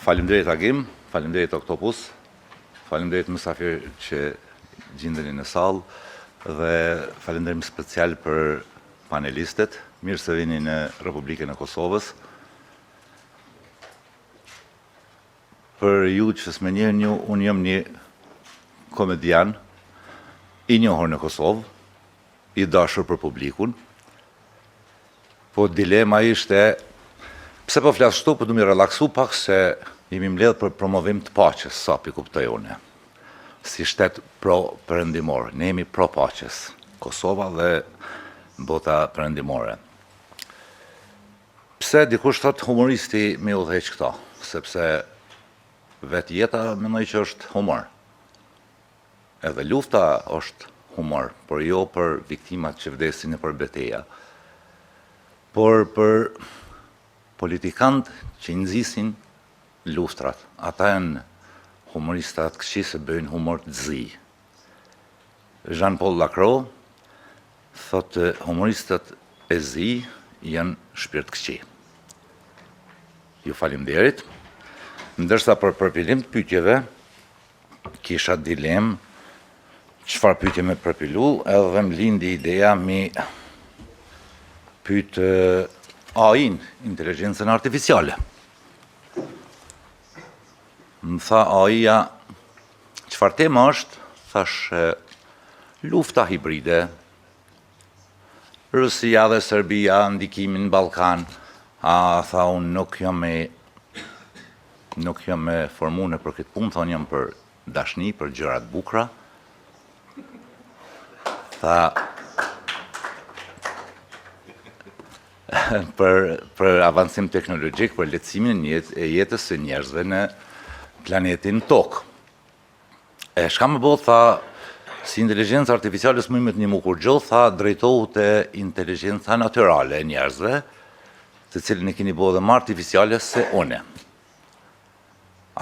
Faleminderit Agim, faleminderit OCTOPUS, faleminderit mysafir që gjindeni në sallë dhe falënderim special për panelistët. Mirë se vini në Republikën e Kosovës. Për ju që s'me njeh ju, unë jam një komedian i njohur në Kosovë, i dashur për publikun. Po dilema ishte pse po flas këtu, po du mi relaksu pak se jemi mbledh për promovim të paqes, sa pi kuptoj unë. Si shtet pro-perëndimor, ne jemi pro-paqes, Kosova dhe bota perëndimore. Pse dikush thot humoristi me udhëheq këto, sepse vetë jeta mendoj që është humor. Edhe lufta është humor, por jo për viktimat që vdesin nëpër betejë, por për politikanët që nxisin luftrat. Ata janë humoristat këqij se bëjnë humor të zi. Jean-Paul Lacroix thotë humoristët e zi janë shpirt këqij. Ju faleminderit. Ndërsa për përpilim të pyetjeve kisha dilemë çfarë pyetje me përpilu, edhe më lindi ideja mi pyet AI-n, inteligjencën artificiale. Më tha AI-ja, çfarë tema është? Thash, lufta hibride, Rusia dhe Serbia, ndikimin në Balkan. Tha unë nuk jam me formune për këtë punë, thonë jam për dashni, për gjërat bukra. Tha, për avancim teknologjik, për lehtësimin e jetës së njerëzve në planetin Tokë. Shka më bëllë, tha, si inteligjenca artificiale s'mujmet një mukur gjë, tha, drejtohu të inteligjenca naturale e njerëzve, të cilën e kini bëllë dhe më artificiale se une.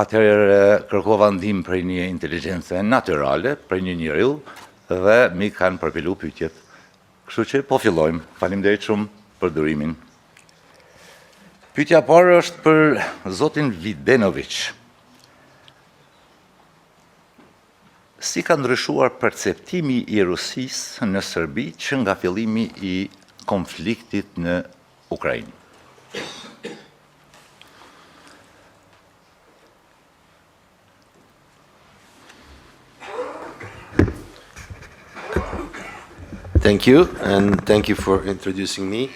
Atëherë kërkova ndihmë për një inteligjencë naturale, për një njeriu, dhe mi kanë përpilu pyetjet. Kështu që po fillojmë. Faleminderit shumë për durimin. Pyetja parë është për zotin Videnovic. Si ka ndryshuar perceptimi i Rusisë në Serbi që nga fillimi i konfliktit në Ukrainë? Thank you, and thank you for introducing me.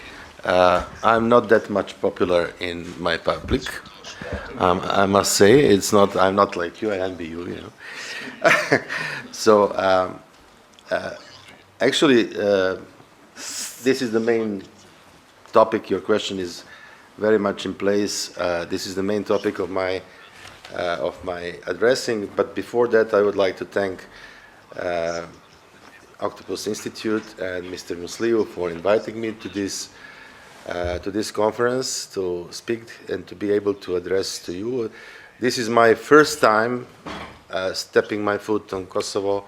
I'm not that much popular in my public. I must say, I'm not like you, I envy you, you know. So, actually, this is the main topic. Your question is very much in place. This is the main topic of my addressing. But before that, I would like to thank OCTOPUS Institute and Mr. Musliu for inviting me to this conference to speak and to be able to address to you. This is my first time stepping my foot on Kosovo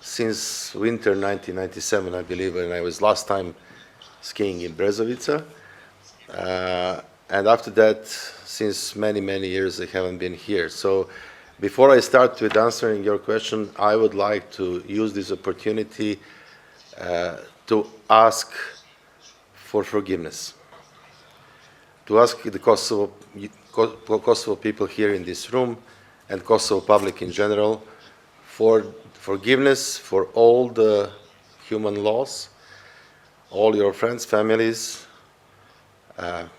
since winter 1997, I believe, when I was last time skiing in Brezovica. And after that, since many, many years, I haven't been here. So before I start with answering your question, I would like to use this opportunity to ask for forgiveness, to ask the Kosovo people here in this room and Kosovo public in general for forgiveness for all the human loss, all your friends, families,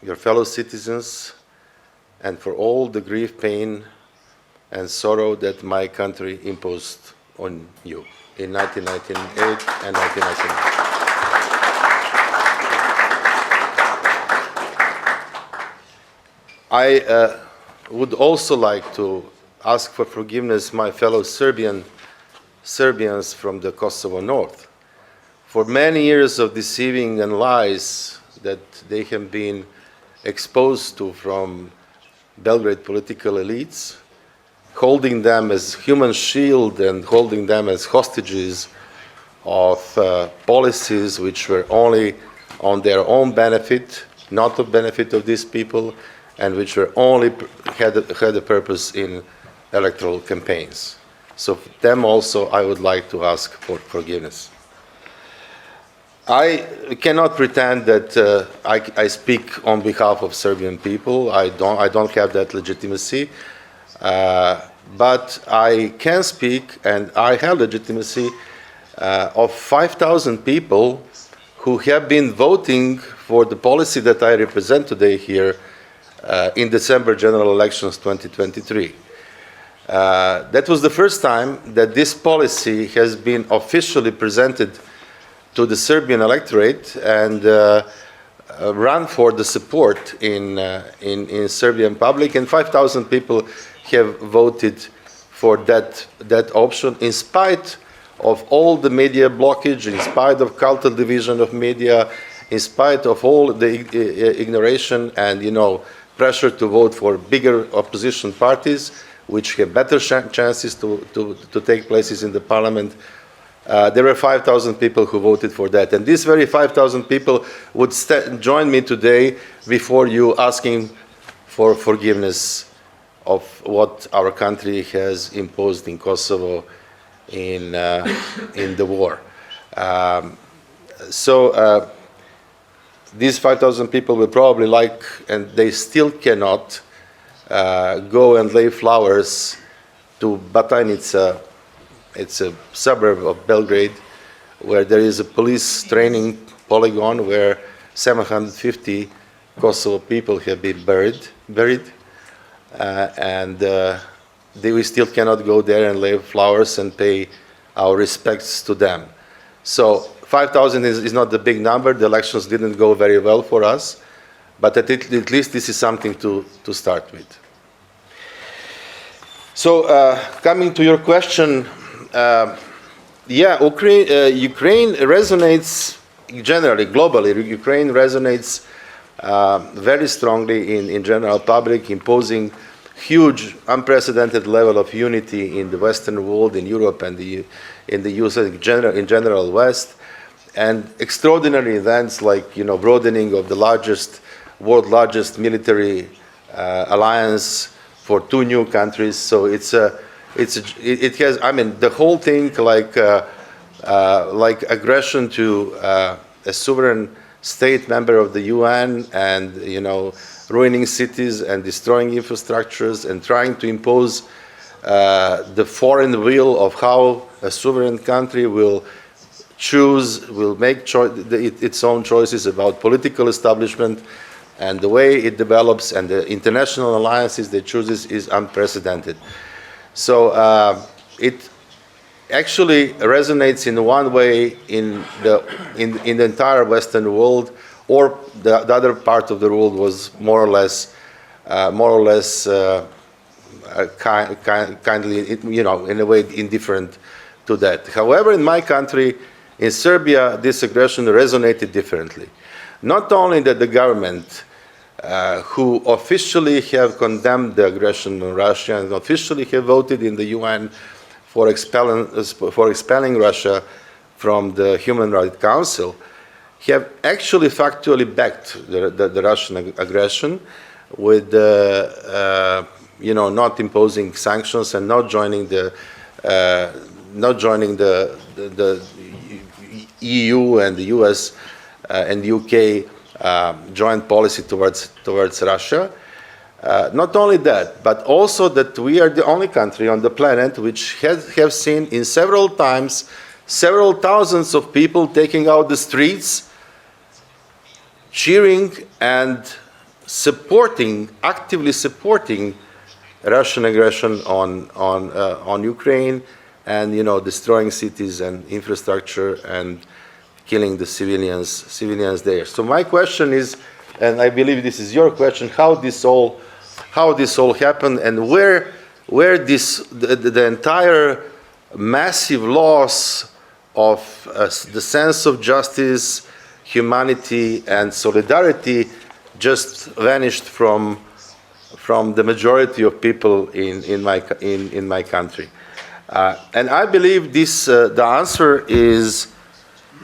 your fellow citizens, and for all the grief, pain, and sorrow that my country imposed on you in 1998 and 1999. I would also like to ask for forgiveness my fellow Serbians from the Kosovo North for many years of deceiving and lies that they have been exposed to from Belgrade political elites, holding them as human shield and holding them as hostages of policies which were only on their own benefit, not the benefit of these people, and which were only had a purpose in electoral campaigns. So them also I would like to ask for forgiveness. I cannot pretend that I speak on behalf of Serbian people. I don't have that legitimacy. But I can speak, and I have legitimacy, of 5,000 people who have been voting for the policy that I represent today here in December general elections 2023. That was the first time that this policy has been officially presented to the Serbian electorate and run for the support in Serbian public, and 5,000 people have voted for that option in spite of all the media blockage, in spite of cultural division of media, in spite of all the ignoration and pressure to vote for bigger opposition parties, which have better chances to take places in the parliament. There were 5,000 people who voted for that. And these very 5,000 people would join me today before you asking for forgiveness of what our country has imposed in Kosovo in the war. These 5,000 people will probably like, and they still cannot, go and lay flowers to Batajnica. It's a suburb of Belgrade, where there is a police training polygon where 750 Kosovo people have been buried, and we still cannot go there and lay flowers and pay our respects to them. So 5,000 is not the big number. The elections didn't go very well for us, but at least this is something to start with. So coming to your question, Ukraine resonates generally, globally. Ukraine resonates very strongly in general public, imposing huge, unprecedented level of unity in the Western world, in Europe and in the US, in general West, and extraordinary events like broadening of the world's largest military alliance for 2 new countries. So it has, I mean, the whole thing like aggression to a sovereign state member of the UN, and ruining cities and destroying infrastructures and trying to impose the foreign will of how a sovereign country will make its own choices about political establishment, and the way it develops and the international alliances they chooses is unprecedented. So it actually resonates in one way in the entire Western world, or the other part of the world was more or less kindly, in a way indifferent to that. However, in my country, in Serbia, this aggression resonated differently. Not only that the government, who officially have condemned the aggression on Russia and officially have voted in the UN for expelling Russia from the Human Rights Council, have actually factually backed the Russian aggression with not imposing sanctions and not joining the EU and the US and the UK joint policy towards Russia. Not only that, but also that we are the only country on the planet which have seen in several times several thousands of people taking out the streets, cheering and actively supporting Russian aggression on Ukraine, and destroying cities and infrastructure and killing the civilians there. So my question is, and I believe this is your question, how this all happened, and where the entire massive loss of the sense of justice, humanity, and solidarity just vanished from the majority of people in my country. And I believe the answer is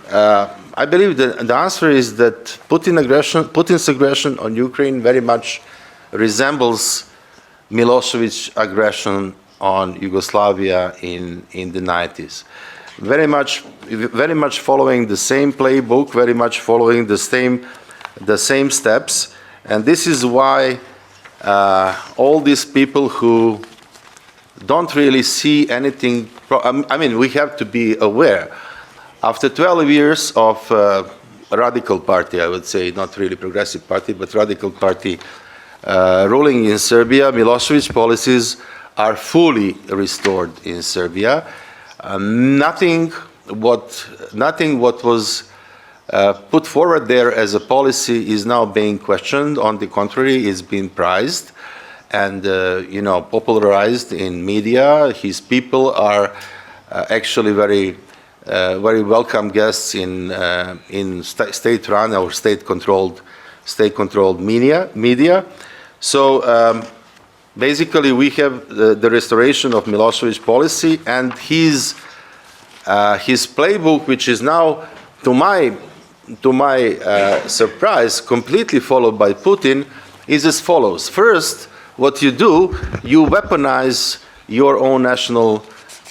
that Putin's aggression on Ukraine very much resembles Milosevic's aggression on Yugoslavia in the 90s. Very much following the same playbook, very much following the same steps, and this is why all these people who don't really see anything. I mean, we have to be aware. After 12 years of a radical party, I would say, not really progressive party, but radical party ruling in Serbia, Milosevic's policies are fully restored in Serbia. Nothing what was put forward there as a policy is now being questioned. On the contrary, it's being prized and popularized in media. His people are actually very welcome guests in state-run or state-controlled media. So basically, we have the restoration of Milosevic's policy and his playbook, which is now, to my surprise, completely followed by Putin, is as follows. First, what you do, you weaponize your own national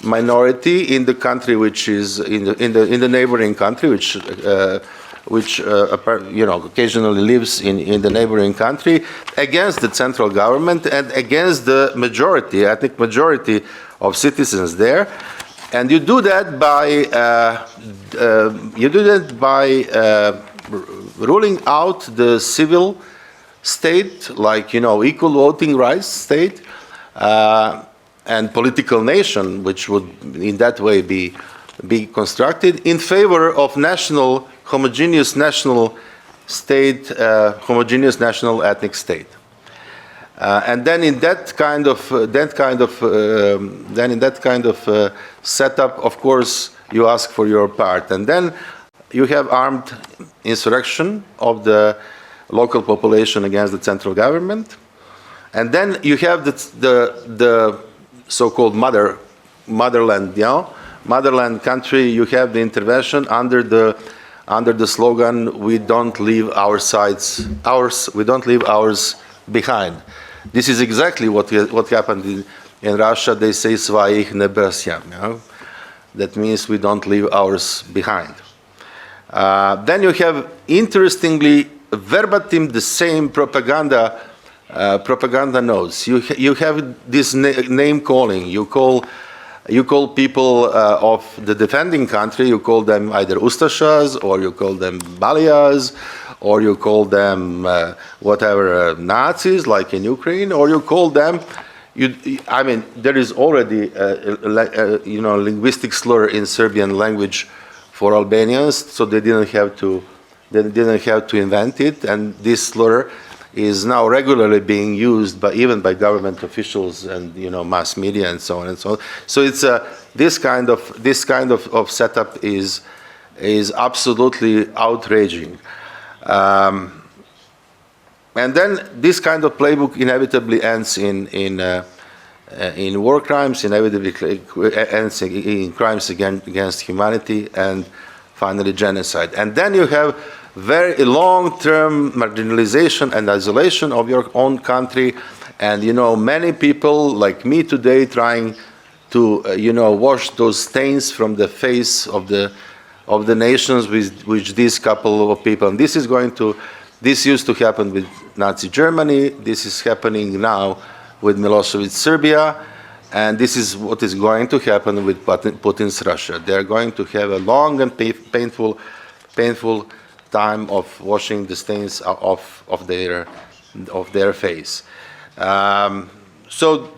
minority in the country, which is in the neighboring country, which occasionally lives in the neighboring country, against the central government and against the ethnic majority of citizens there. And you do that by ruling out the civil state, like equal voting rights state, and political nation, which would in that way be constructed in favor of homogeneous national state, homogeneous national ethnic state. And then in that kind of setup, of course, you ask for your part, and then you have armed insurrection of the local population against the central government, and then you have the so-called motherland country. You have the intervention under the slogan, "We don't leave we don't leave ours behind." This is exactly what happened in Russia. They say "Svayih ne brasjam." That means we don't leave ours behind. Then you have, interestingly, verbatim the same propaganda notes. You have this name calling. You call people of the defending country. You call them either Ustashas, or you call them Balyas, or you call them Nazis, like in Ukraine, or you call them. There is already a linguistic slur in Serbian language for Albanians, so they didn't have to invent it, and this slur is now regularly being used even by government officials and mass media and so on and so on. So it's this kind of setup is absolutely outraging. And then this kind of playbook inevitably ends in war crimes, inevitably ends in crimes against humanity, and finally genocide. And then you have very long-term marginalization and isolation of your own country, and many people like me today trying to wash those stains from the face of the nations with these couple of people. And this used to happen with Nazi Germany. This is happening now with Milosevic Serbia, and this is what is going to happen with Putin's Russia. They are going to have a long and painful time of washing the stains of their face. So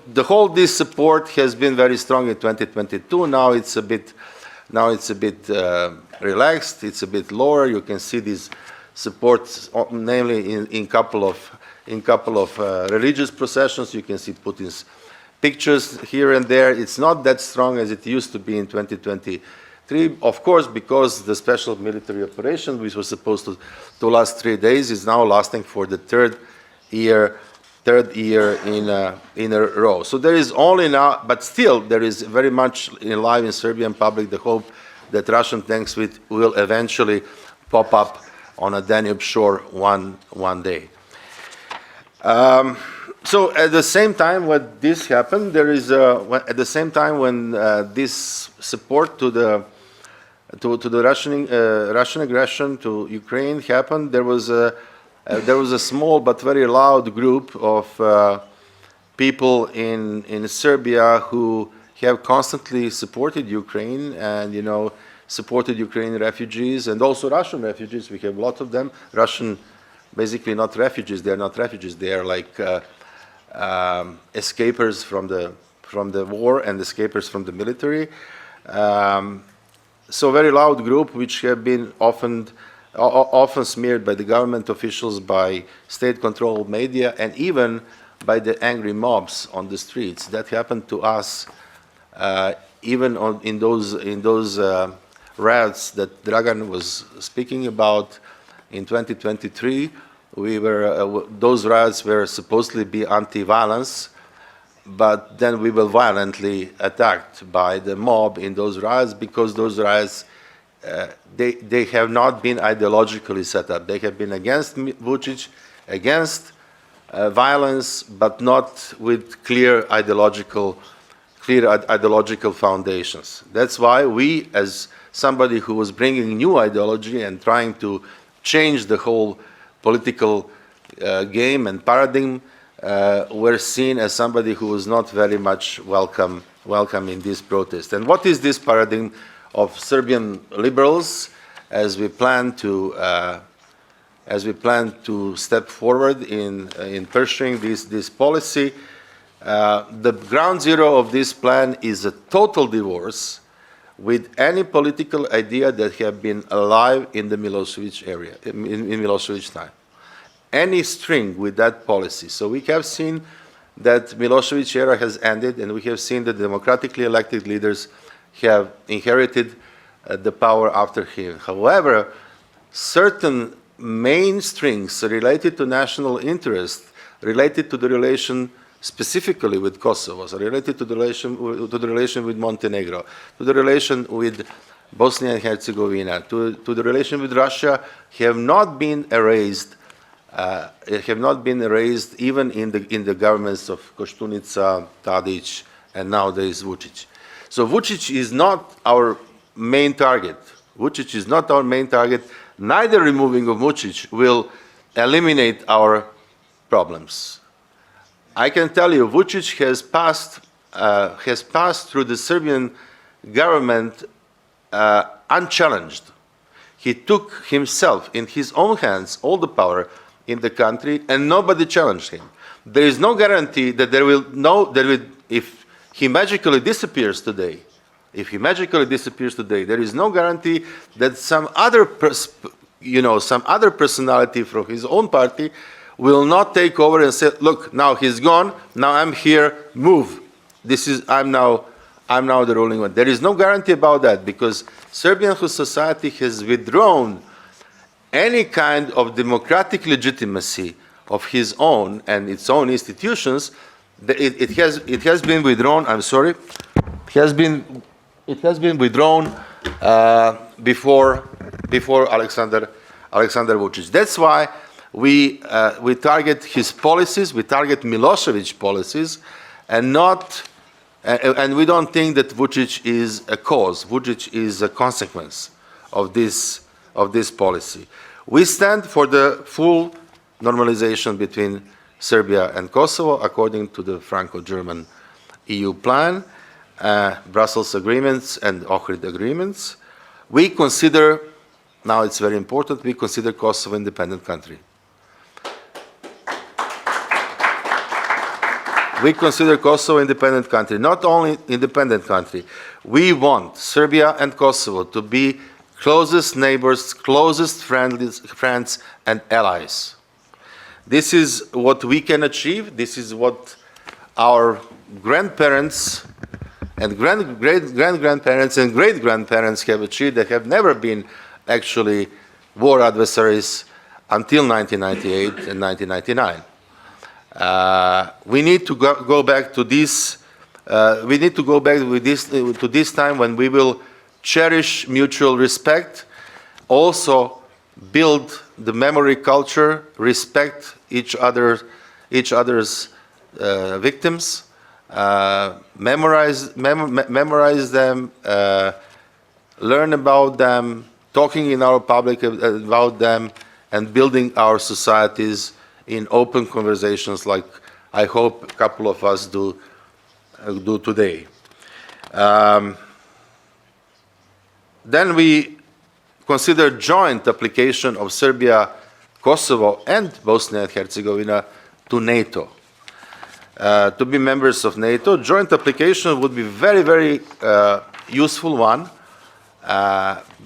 this support has been very strong in 2022. Now it's a bit relaxed. It's a bit lower. You can see these supports, namely in couple of religious processions. You can see Putin's pictures here and there. It's not that strong as it used to be in 2023, of course, because the special military operation, which was supposed to last 3 days, is now lasting for the third year in a row. So there is only now, but still there is very much alive in Serbian public the hope that Russian tanks will eventually pop up on a Danube shore one day. So at the same time when this happened, there is at the same time when this support to the Russian aggression to Ukraine happened, there was a small but very loud group of people in Serbia who have constantly supported Ukraine and, you know, supported Ukrainian refugees and also Russian refugees. We have lots of them. Russian, basically not refugees. They are not refugees. They are like escapers from the war and escapers from the military. So very loud group which have been often smeared by the government officials, by state-controlled media, and even by the angry mobs on the streets. That happened to us even in those riots that Dragan was speaking about in 2023. Those riots were supposedly be anti-violence, but then we were violently attacked by the mob in those riots because those riots, they have not been ideologically set up. They have been against Vučić, against violence, but not with clear ideological foundations. That's why we, as somebody who was bringing new ideology and trying to change the whole political game and paradigm, were seen as somebody who was not very much welcome in this protest. And what is this paradigm of Serbian liberals as we plan to step forward in pursuing this policy? The ground zero of this plan is a total divorce with any political idea that have been alive in the Milosevic area, in Milosevic time. Any string with that policy. So we have seen that Milosevic era has ended, and we have seen that democratically elected leaders have inherited the power after him. However, certain main strings related to national interest, related to the relation specifically with Kosovo, so related to the relation with Montenegro, to the relation with Bosnia and Herzegovina, to the relation with Russia, have not been erased. Even in the governments of Koštunica, Tadić, and nowadays Vučić. So Vučić is not our main target. Vučić is not our main target. Neither removing of Vučić will eliminate our problems. I can tell you, Vučić has passed through the Serbian government unchallenged. He took himself in his own hands all the power in the country, and nobody challenged him. There is no guarantee that if he magically disappears today, there is no guarantee that some other personality from his own party will not take over and say, look, now he's gone, now I'm here, move. I'm now the ruling one. There is no guarantee about that because Serbian society has withdrawn any kind of democratic legitimacy of his own and its own institutions. It has been withdrawn. I'm sorry. It has been withdrawn before Alexander Vučić. That's why we target his policies. We target Milosevic policies, and we don't think that Vučić is a cause. Vučić is a consequence of this policy. We stand for the full normalization between Serbia and Kosovo according to the Franco-German EU plan, Brussels agreements and Ohrid agreements. We consider, now it's very important, we consider Kosovo an independent country. We consider Kosovo an independent country, not only independent country. We want Serbia and Kosovo to be closest neighbors, closest friends and allies. This is what we can achieve. This is what our grandparents and great-grandparents and great-grandparents have achieved. They have never been actually war adversaries until 1998 and 1999. We need to go back to this. We need to go back to this time when we will cherish mutual respect, also build the memory culture, respect each other's each other's victims, memorize them, learn about them, talking in our public about them, and building our societies in open conversations like I hope a couple of us do today. Then we consider joint application of Serbia, Kosovo, and Bosnia and Herzegovina to NATO. To be members of NATO, joint application would be very, very useful one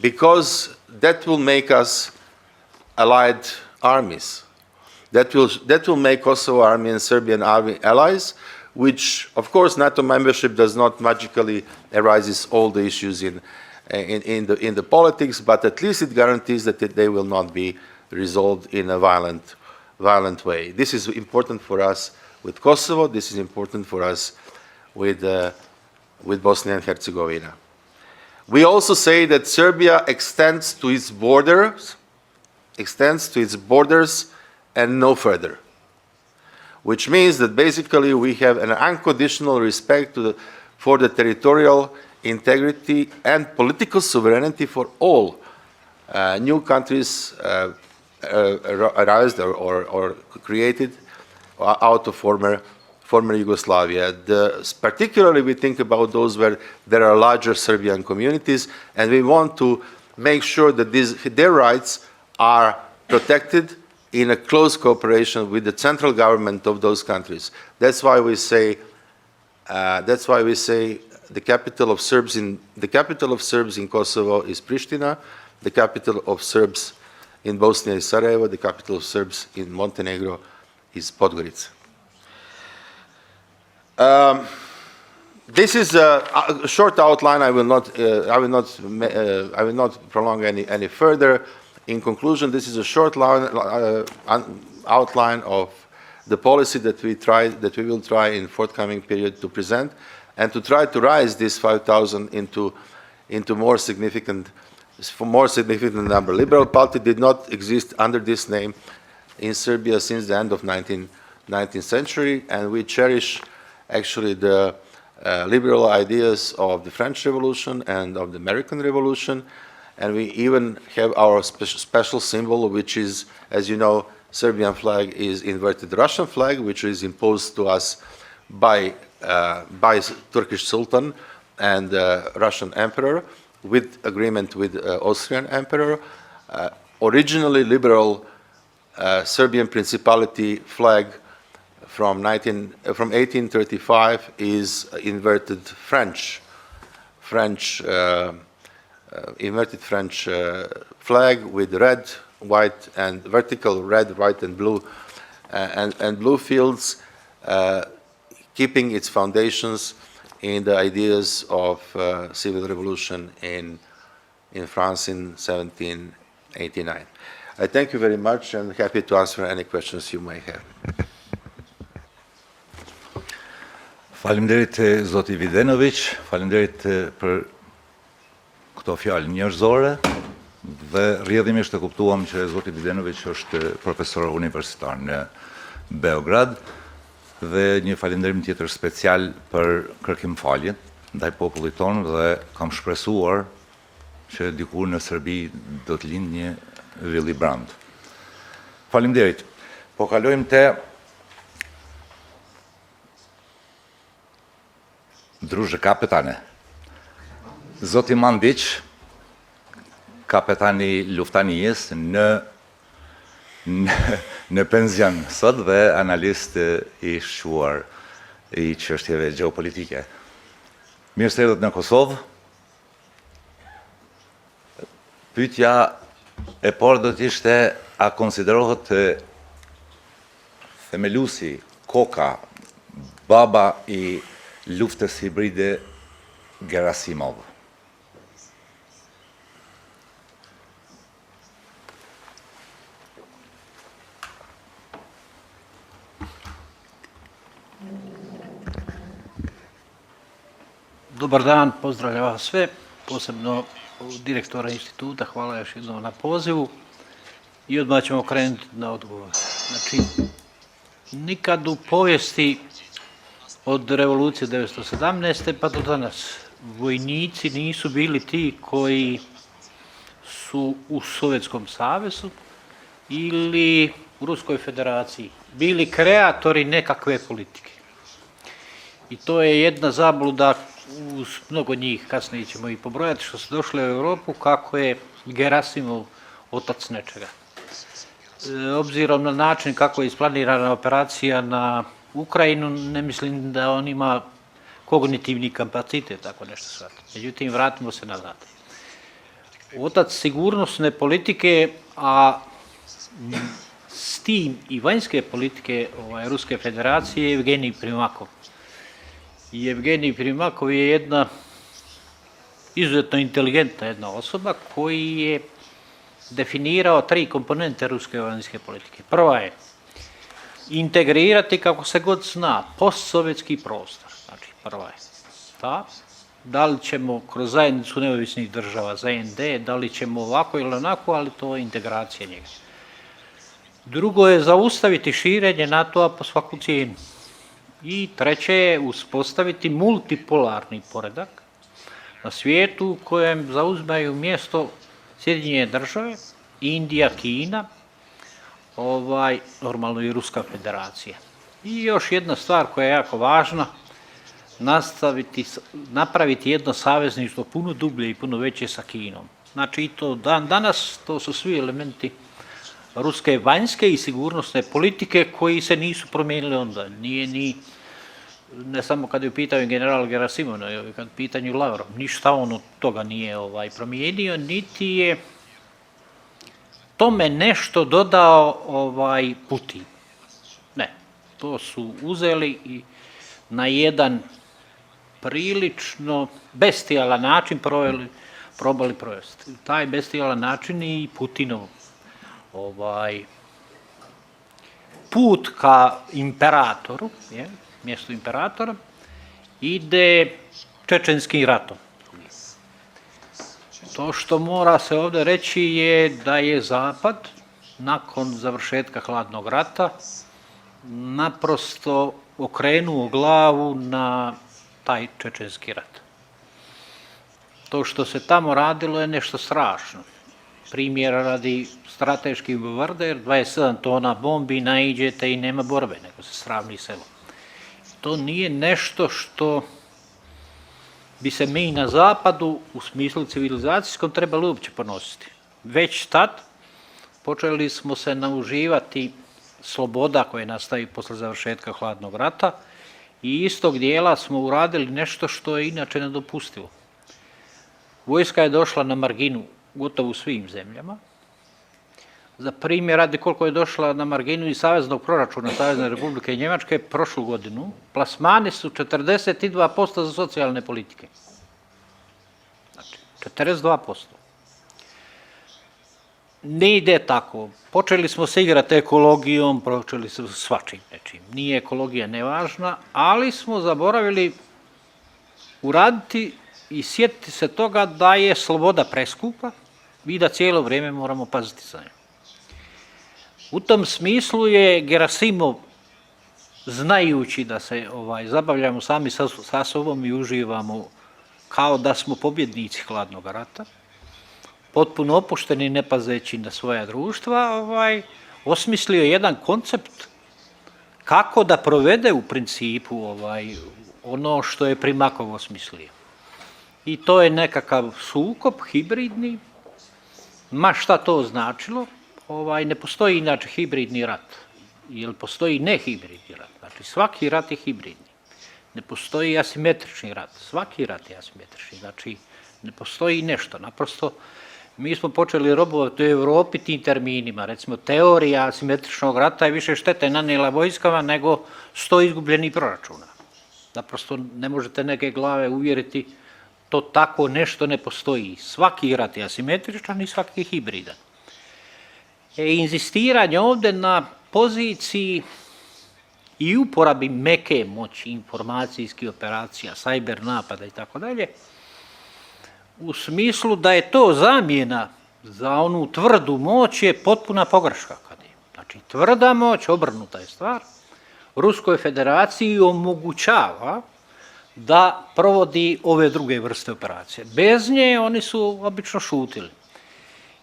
because that will make us allied armies. That will make Kosovo army and Serbian army allies, which, of course, NATO membership does not magically arises all the issues in the politics, but at least it guarantees that they will not be resolved in a violent way. This is important for us with Kosovo. This is important for us with Bosnia and Herzegovina. We also say that Serbia extends to its borders and no further, which means that basically we have an unconditional respect for the territorial integrity and political sovereignty for all new countries arised or created out of former Yugoslavia. Particularly we think about those where there are larger Serbian communities, and we want to make sure that their rights are protected in a close cooperation with the central government of those countries. That's why we say the capital of Serbs in Kosovo is Prishtina, the capital of Serbs in Bosnia is Sarajevo, the capital of Serbs in Montenegro is Podgorica. This is a short outline. I will not prolong any further. In conclusion, this is a short outline of the policy that we will try in forthcoming period to present, and to try to rise this 5,000 into more significant number. Liberal Party did not exist under this name in Serbia since the end of 19th century, and we cherish actually the liberal ideas of the French Revolution and of the American Revolution. And we even have our special symbol, which is, as you know, Serbian flag is inverted Russian flag, which is imposed to us by Turkish Sultan and Russian Emperor, with agreement with Austrian Emperor. Originally liberal Serbian Principality flag from 1835 is inverted inverted French flag with red, white, and vertical red, white, and blue, and blue fields, keeping its foundations in the ideas of civil revolution in France in 1789. I thank you very much and happy to answer any questions you may have. Faleminderit zoti Videnovic, faleminderit për këto fjalë njerëzore, dhe rrjedhimisht e kuptuam që zoti Videnovic është profesor universitar në Beograd, dhe një falënderim tjetër special për kërkimfaljen ndaj popullit tonë, dhe kam shpresuar që dikur në Serbi do të lindë një Willy Brandt. Faleminderit. Po kalojmë te Druže kapetane. Zoti Mandic, kapetani luftanijës në penzion sot dhe analist i shquar i çështjeve gjeopolitike. Mirë se erdhët në Kosovë. Pyetja e parë do të ishte, a konsiderohet themelusi, koka, baba i luftës hibride Gerasimov? Dobar dan, pozdravljam vas sve, posebno direktora instituta, hvala još jednom na pozivu i odmah ćemo krenuti na odgovor. Znači, nikad u povijesti od revolucije 1917. pa do danas vojnici nisu bili ti koji su u Sovjetskom savezu ili u Ruskoj federaciji bili kreatori nekakve politike. I to je jedna zabluda uz mnogo njih, kasnije ćemo i pobrojati, što su došli u Europu, kako je Gerasimov otac nečega. Obzirom na način kako je isplanirana operacija na Ukrajinu, ne mislim da on ima kognitivni kapacitet, tako nešto shvatiti. Međutim, vratimo se nazad. Otac sigurnosne politike, a s tim i vanjske politike Ruske federacije je Evgenij Primakov. I Evgenij Primakov je jedna izuzetno inteligentna jedna osoba koji je definirao 3 komponente ruske vanjske politike. Prva je integrirati, kako se god zna, postsovjetski prostor. Znači, prva je ta. Da li ćemo kroz zajednicu neovisnih država, ZND, da li ćemo ovako ili onako, ali to je integracija njega. Drugo je zaustaviti širenje NATO-a po svaku cijenu. I treće je uspostaviti multipolarni poredak na svijetu u kojem zauzimaju mjesto Sjedinjene države, Indija, Kina, normalno i Ruska federacija. I još jedna stvar koja je jako važna, napraviti jedno savezništvo puno dublje i puno veće sa Kinom. Znači i to danas, to su svi elementi ruske vanjske i sigurnosne politike koji se nisu promijenili onda. Nije ne samo kad je u pitanju general Gerasimov, nego kad je u pitanju Lavrov, ništa on od toga nije promijenio, niti je tome nešto dodao Putin. Ne, to su uzeli i na jedan prilično bestijalan način probali provesti. Taj bestijalan način i Putinov put ka imperatoru, mjestu imperatora, ide čečenskim ratom. To što mora se ovdje reći je da je Zapad nakon završetka hladnog rata naprosto okrenuo glavu na taj čečenski rat. To što se tamo radilo je nešto strašno. Primjera radi strateški bombarder, 27 tona bombi, naiđete i nema borbe, nego se sravni selo. To nije nešto što bi se mi na zapadu u smislu civilizacijskom trebali uopće ponositi. Već tad počeli smo se nauživati sloboda koje nastaje posle završetka hladnog rata i istog dijela smo uradili nešto što je inače nedopustivo. Vojska je došla na marginu gotovo u svim zemljama. Za primjer radi koliko je došla na marginu i saveznog proračuna Savezne Republike Njemačke prošlu godinu, plasmani su 42% za socijalne politike. Znači, 42%. Ne ide tako. Počeli smo se igrati ekologijom, počeli smo svačim nečim. Nije ekologija nevažna, ali smo zaboravili uraditi i sjetiti se toga da je sloboda preskupa i da cijelo vrijeme moramo paziti za njom. U tom smislu je Gerasimov, znajući da se zabavljamo sami sa sobom i uživamo kao da smo pobjednici hladnog rata, potpuno opušteni, ne pazeći na svoja društva, osmislio jedan koncept kako da provede u principu ono što je Primakov osmislio. I to je nekakav sukob hibridni, ma šta to značilo. Ne postoji inače hibridni rat, jer postoji nehibridni rat. Znači svaki rat je hibridni. Ne postoji asimetrični rat, svaki rat je asimetrični. Znači ne postoji nešto. Naprosto mi smo počeli robovati u Europi tim terminima. Recimo teorija asimetričnog rata je više štete nanijela vojskama nego 100 izgubljenih proračuna. Naprosto ne možete neke glave uvjeriti, to tako nešto ne postoji. Svaki rat je asimetričan i svaki je hibridan. Inzistiranje ovdje na poziciji i uporabi meke moći, informacijskih operacija, sajber napada i tako dalje, u smislu da je to zamjena za onu tvrdu moć je potpuna pogreška. Znači, tvrda moć, obrnuta je stvar, Ruskoj federaciji omogućava da provodi ove druge vrste operacije. Bez nje oni su obično šutili.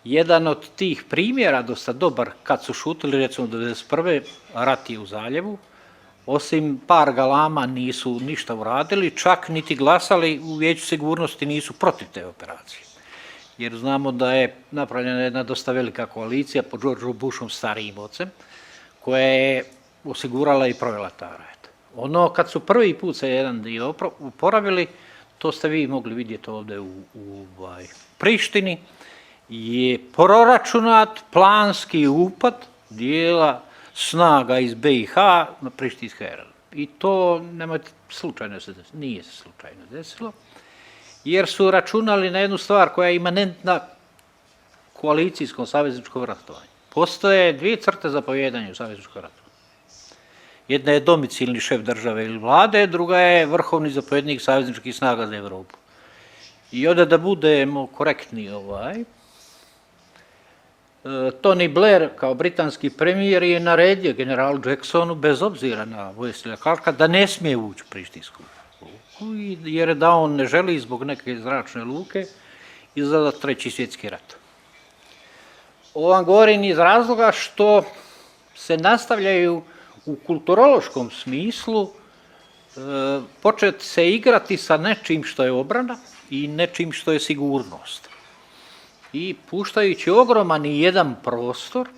Jedan od tih primjera, dosta dobar, kad su šutili, recimo 1991. rat je u zaljevu, osim par galama nisu ništa uradili, čak niti glasali u Vijeću sigurnosti nisu protiv te operacije. Jer znamo da je napravljena jedna dosta velika koalicija pod George Bushom starijim ocem, koja je osigurala i provela ta rat. Ono, kad su prvi put se jedan dio oporavili, to ste vi mogli vidjeti ovdje u Prištini, je proračunat planski upad dijela snaga iz BiH na Prištinski aerodrom. I to nemojte slučajno se desilo, nije se slučajno desilo, jer su računali na jednu stvar koja je imanentna koalicijskom savezničkom ratovanju. Postoje dvije crte zapovijedanja u savezničkom ratovanju. Jedna je domicilni šef države ili vlade, druga je vrhovni zapovjednik savezničkih snaga za Europu. I ovdje da budemo korektni, Tony Blair kao britanski premijer je naredio generalu Jacksonu, bez obzira na Vojislava Clarka, da ne smije ući u Prištinsku luku, jer da on ne želi zbog neke zračne luke izazvati Treći svjetski rat. Ovo vam govorim iz razloga što se nastavljaju u kulturološkom smislu početi se igrati sa nečim što je obrana i nečim što je sigurnost. I puštajući ogroman i jedan prostor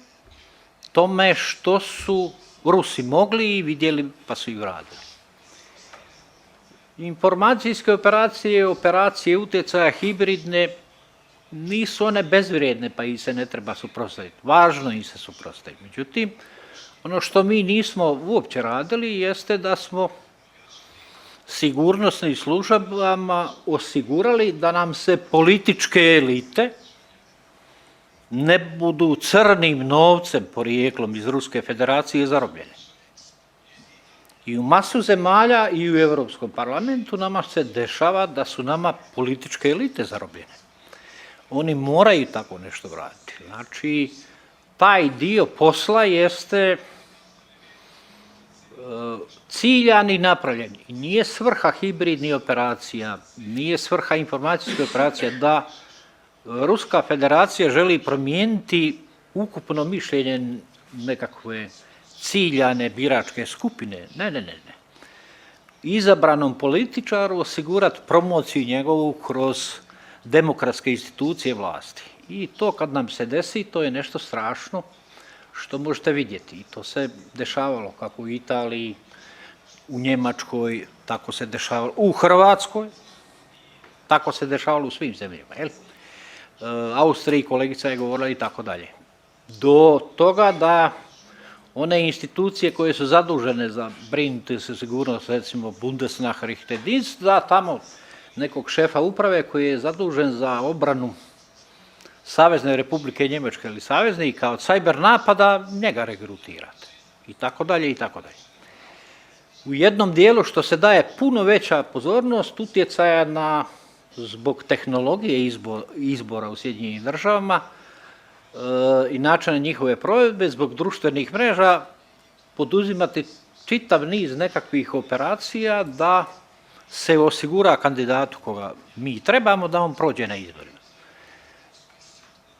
tome što su Rusi mogli i vidjeli pa su i uradili. Informacijske operacije, operacije utjecaja hibridne, nisu one bezvrijedne pa ih se ne treba suprotstaviti. Važno ih se suprotstaviti. Međutim, ono što mi nismo uopće radili jeste da smo sigurnosnim službama osigurali da nam se političke elite ne budu crnim novcem porijeklom iz Ruske federacije zarobljene. I u masu zemalja i u Europskom parlamentu nama se dešava da su nama političke elite zarobljene. Oni moraju tako nešto raditi. Znači, taj dio posla jeste ciljan i napravljen. I nije svrha hibridnih operacija, nije svrha informacijskih operacija da Ruska federacija želi promijeniti ukupno mišljenje nekakve ciljane biračke skupine. Ne. Izabranom političaru osigurati promociju njegovu kroz demokratske institucije vlasti. I to kad nam se desi, to je nešto strašno što možete vidjeti. I to se dešavalo kako u Italiji, u Njemačkoj, tako se dešavalo u Hrvatskoj, tako se dešavalo u svim zemljama. Austriji, kolegica je govorila i tako dalje. Do toga da one institucije koje su zadužene za brinuti se sigurnost, recimo Bundesnachrichtendienst, da tamo nekog šefa uprave koji je zadužen za obranu Savezne Republike Njemačke ili saveznika od cyber napada, njega regrutirate. I tako dalje, i tako dalje. U jednom dijelu što se daje puno veća pozornost utjecaja na, zbog tehnologije izbora u Sjedinjenim državama i načina njihove provedbe, zbog društvenih mreža, poduzimati čitav niz nekakvih operacija da se osigura kandidatu koga mi trebamo da on prođe na izborima.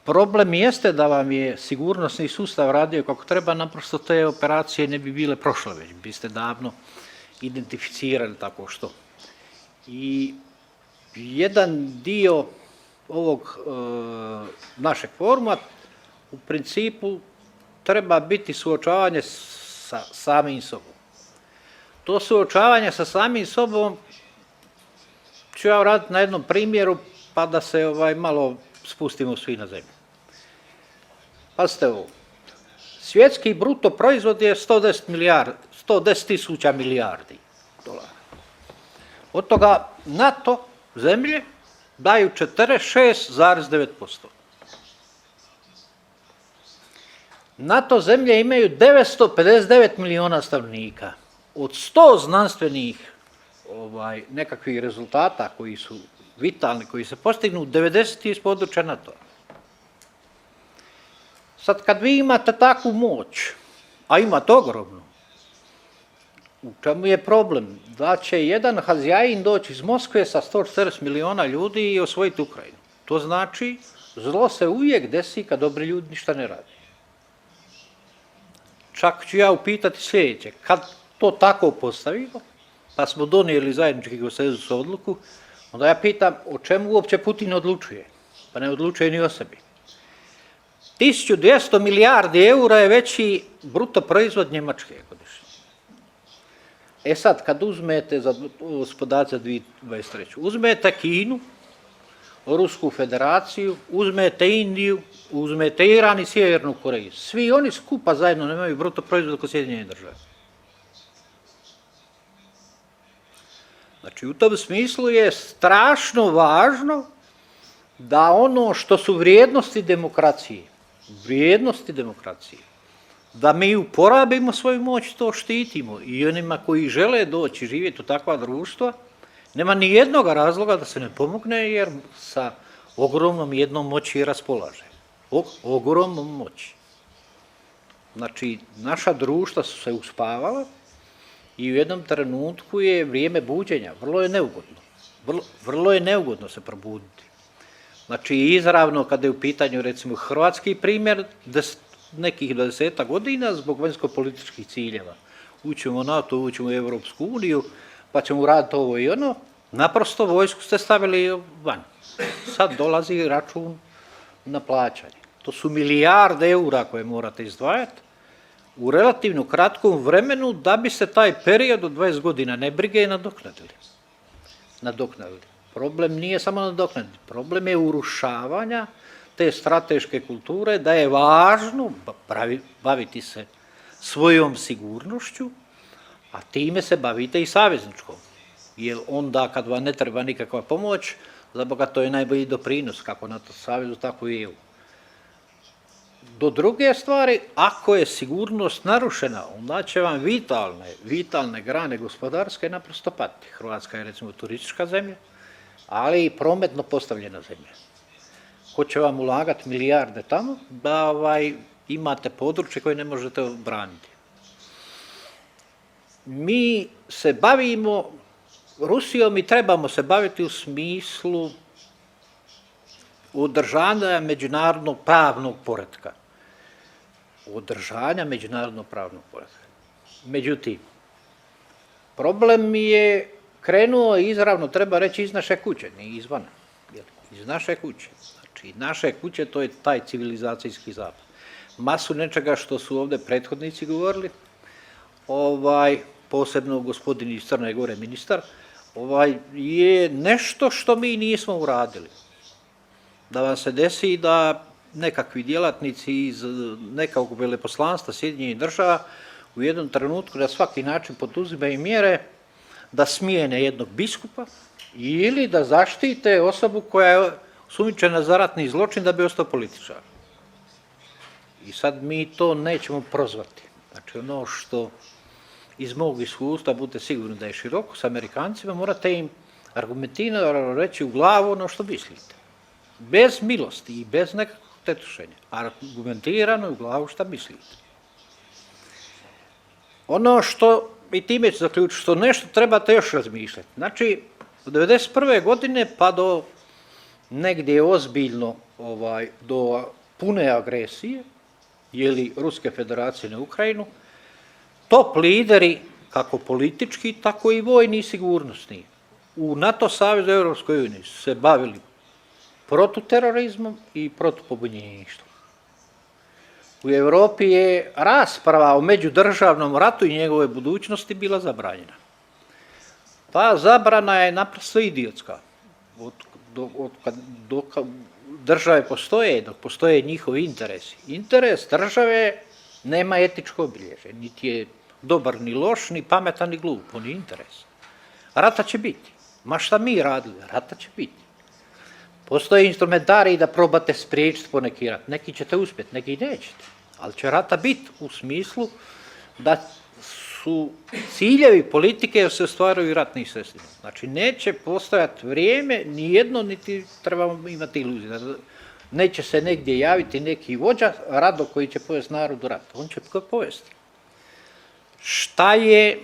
Problem jeste da vam je sigurnosni sustav radio kako treba, naprosto te operacije ne bi bile prošle već, biste davno identificirali tako što. I jedan dio ovog našeg foruma u principu treba biti suočavanje sa samim sobom. To suočavanje sa samim sobom ću ja raditi na jednom primjeru pa da se malo spustimo svi na zemlju. Pazite ovo, svjetski bruto proizvod je 110.000 milijardi dolara. Od toga NATO zemlje daju 46,9%. NATO zemlje imaju 959 milijuna stanovnika. Od 100 znanstvenih nekakvih rezultata koji su vitalni, koji se postignu, 90 iz područja NATO-a. Sad kad vi imate takvu moć, a imate ogromnu, u čemu je problem? Da će jedan hazjajin doći iz Moskve sa 140 miliona ljudi i osvojiti Ukrajinu. To znači, zlo se uvijek desi kad dobri ljudi ništa ne rade. Čak ću ja upitati sljedeće, kad to tako postavimo, pa smo donijeli zajednički konsenzus odluku, onda ja pitam o čemu uopće Putin odlučuje? Pa ne odlučuje ni o sebi. 1200 milijardi eura je veći bruto proizvod Njemačke godišnje. E sad, kad uzmete, podaci za 2023, uzmete Kinu, Rusku federaciju, uzmete Indiju, uzmete Iran i Sjevernu Koreju. Svi oni skupa zajedno nemaju bruto proizvod kao Sjedinjene države. Znači, u tom smislu je strašno važno da ono što su vrijednosti demokracije, da mi uporabimo svoju moć, to štitimo i onima koji žele doći živjeti u takva društva, nema ni jednog razloga da se ne pomogne jer sa ogromnom jednom moći raspolaže. Ogromnom moći. Znači, naša društva su se uspavala i u jednom trenutku je vrijeme buđenja. Vrlo je neugodno. Vrlo je neugodno se probuditi. Znači, izravno kada je u pitanju, recimo, hrvatski primjer, nekih 20 godina zbog vanjsko-političkih ciljeva. Ućemo u NATO, ućemo u Europsku uniju, pa ćemo uraditi ovo i ono. Naprosto vojsku ste stavili van. Sad dolazi račun na plaćanje. To su milijarde eura koje morate izdvajati u relativno kratkom vremenu da bi se taj period od 20 godina nebrige nadoknadili. Problem nije samo nadoknaditi, problem je urušavanja te strateške kulture, da je važno baviti se svojom sigurnošću, a time se bavite i savezničkom. Jer onda kad vam ne treba nikakva pomoć, za Boga to je najbolji doprinos, kako NATO savezu, tako i EU. Do druge stvari, ako je sigurnost narušena, onda će vam vitalne grane gospodarske naprosto patiti. Hrvatska je recimo turistička zemlja, ali i prometno postavljena zemlja. Ko će vam ulagati milijarde tamo, da imate područje koje ne možete obraniti. Mi se bavimo Rusijom i trebamo se baviti u smislu održanja međunarodnog pravnog poretka. Međutim, problem je krenuo izravno, treba reći, iz naše kuće, ne izvana. Iz naše kuće. Znači, naše kuće, to je taj civilizacijski zapad. Masu nečega što su ovdje prethodnici govorili, posebno gospodin iz Crne Gore, ministar, je nešto što mi nismo uradili. Da vam se desi da nekakvi djelatnici iz nekakvog veleposlanstva Sjedinjenih država u jednom trenutku na svaki način poduzimaju mjere da smijene jednog biskupa ili da zaštite osobu koja je osumnjičena za ratni zločin da bi ostao političar. I sad mi to nećemo prozvati. Znači, ono što iz mog iskustva, budete sigurni da je široko, s Amerikancima morate im argumentirano reći u glavu ono što mislite. Bez milosti i bez nekakvog tetušenja. Argumentirano u glavu šta mislite. Ono što, i time ću zaključiti, što nešto trebate još razmišljati. Znači, od 1991. godine pa do negdje ozbiljno, do pune agresije, jeli Ruske federacije na Ukrajinu, top lideri, kako politički, tako i vojni i sigurnosni, u NATO savezu i Europskoj uniji su se bavili protuterorizmom i protupobunjeništvom. U Europi je rasprava o međudržavnom ratu i njegove budućnosti bila zabranjena. Ta zabrana je naprosto idiotska. Dok države postoje, dok postoje njihovi interesi. Interes države nema etičko obilježje, niti je dobar ni loš, ni pametan, ni glup, on je interes. Rata će biti. Ma šta mi radili, rata će biti. Postoje instrumentariji da probate spriječiti poneki rat. Neki ćete uspjeti, neki nećete. Ali će rata biti u smislu da su ciljevi politike da se ostvaruju ratnim sredstvima. Znači, neće postojati vrijeme, ni jedno, niti trebamo imati iluzije. Neće se negdje javiti neki vođa rado koji će povesti narodu rat. On će povesti. Šta je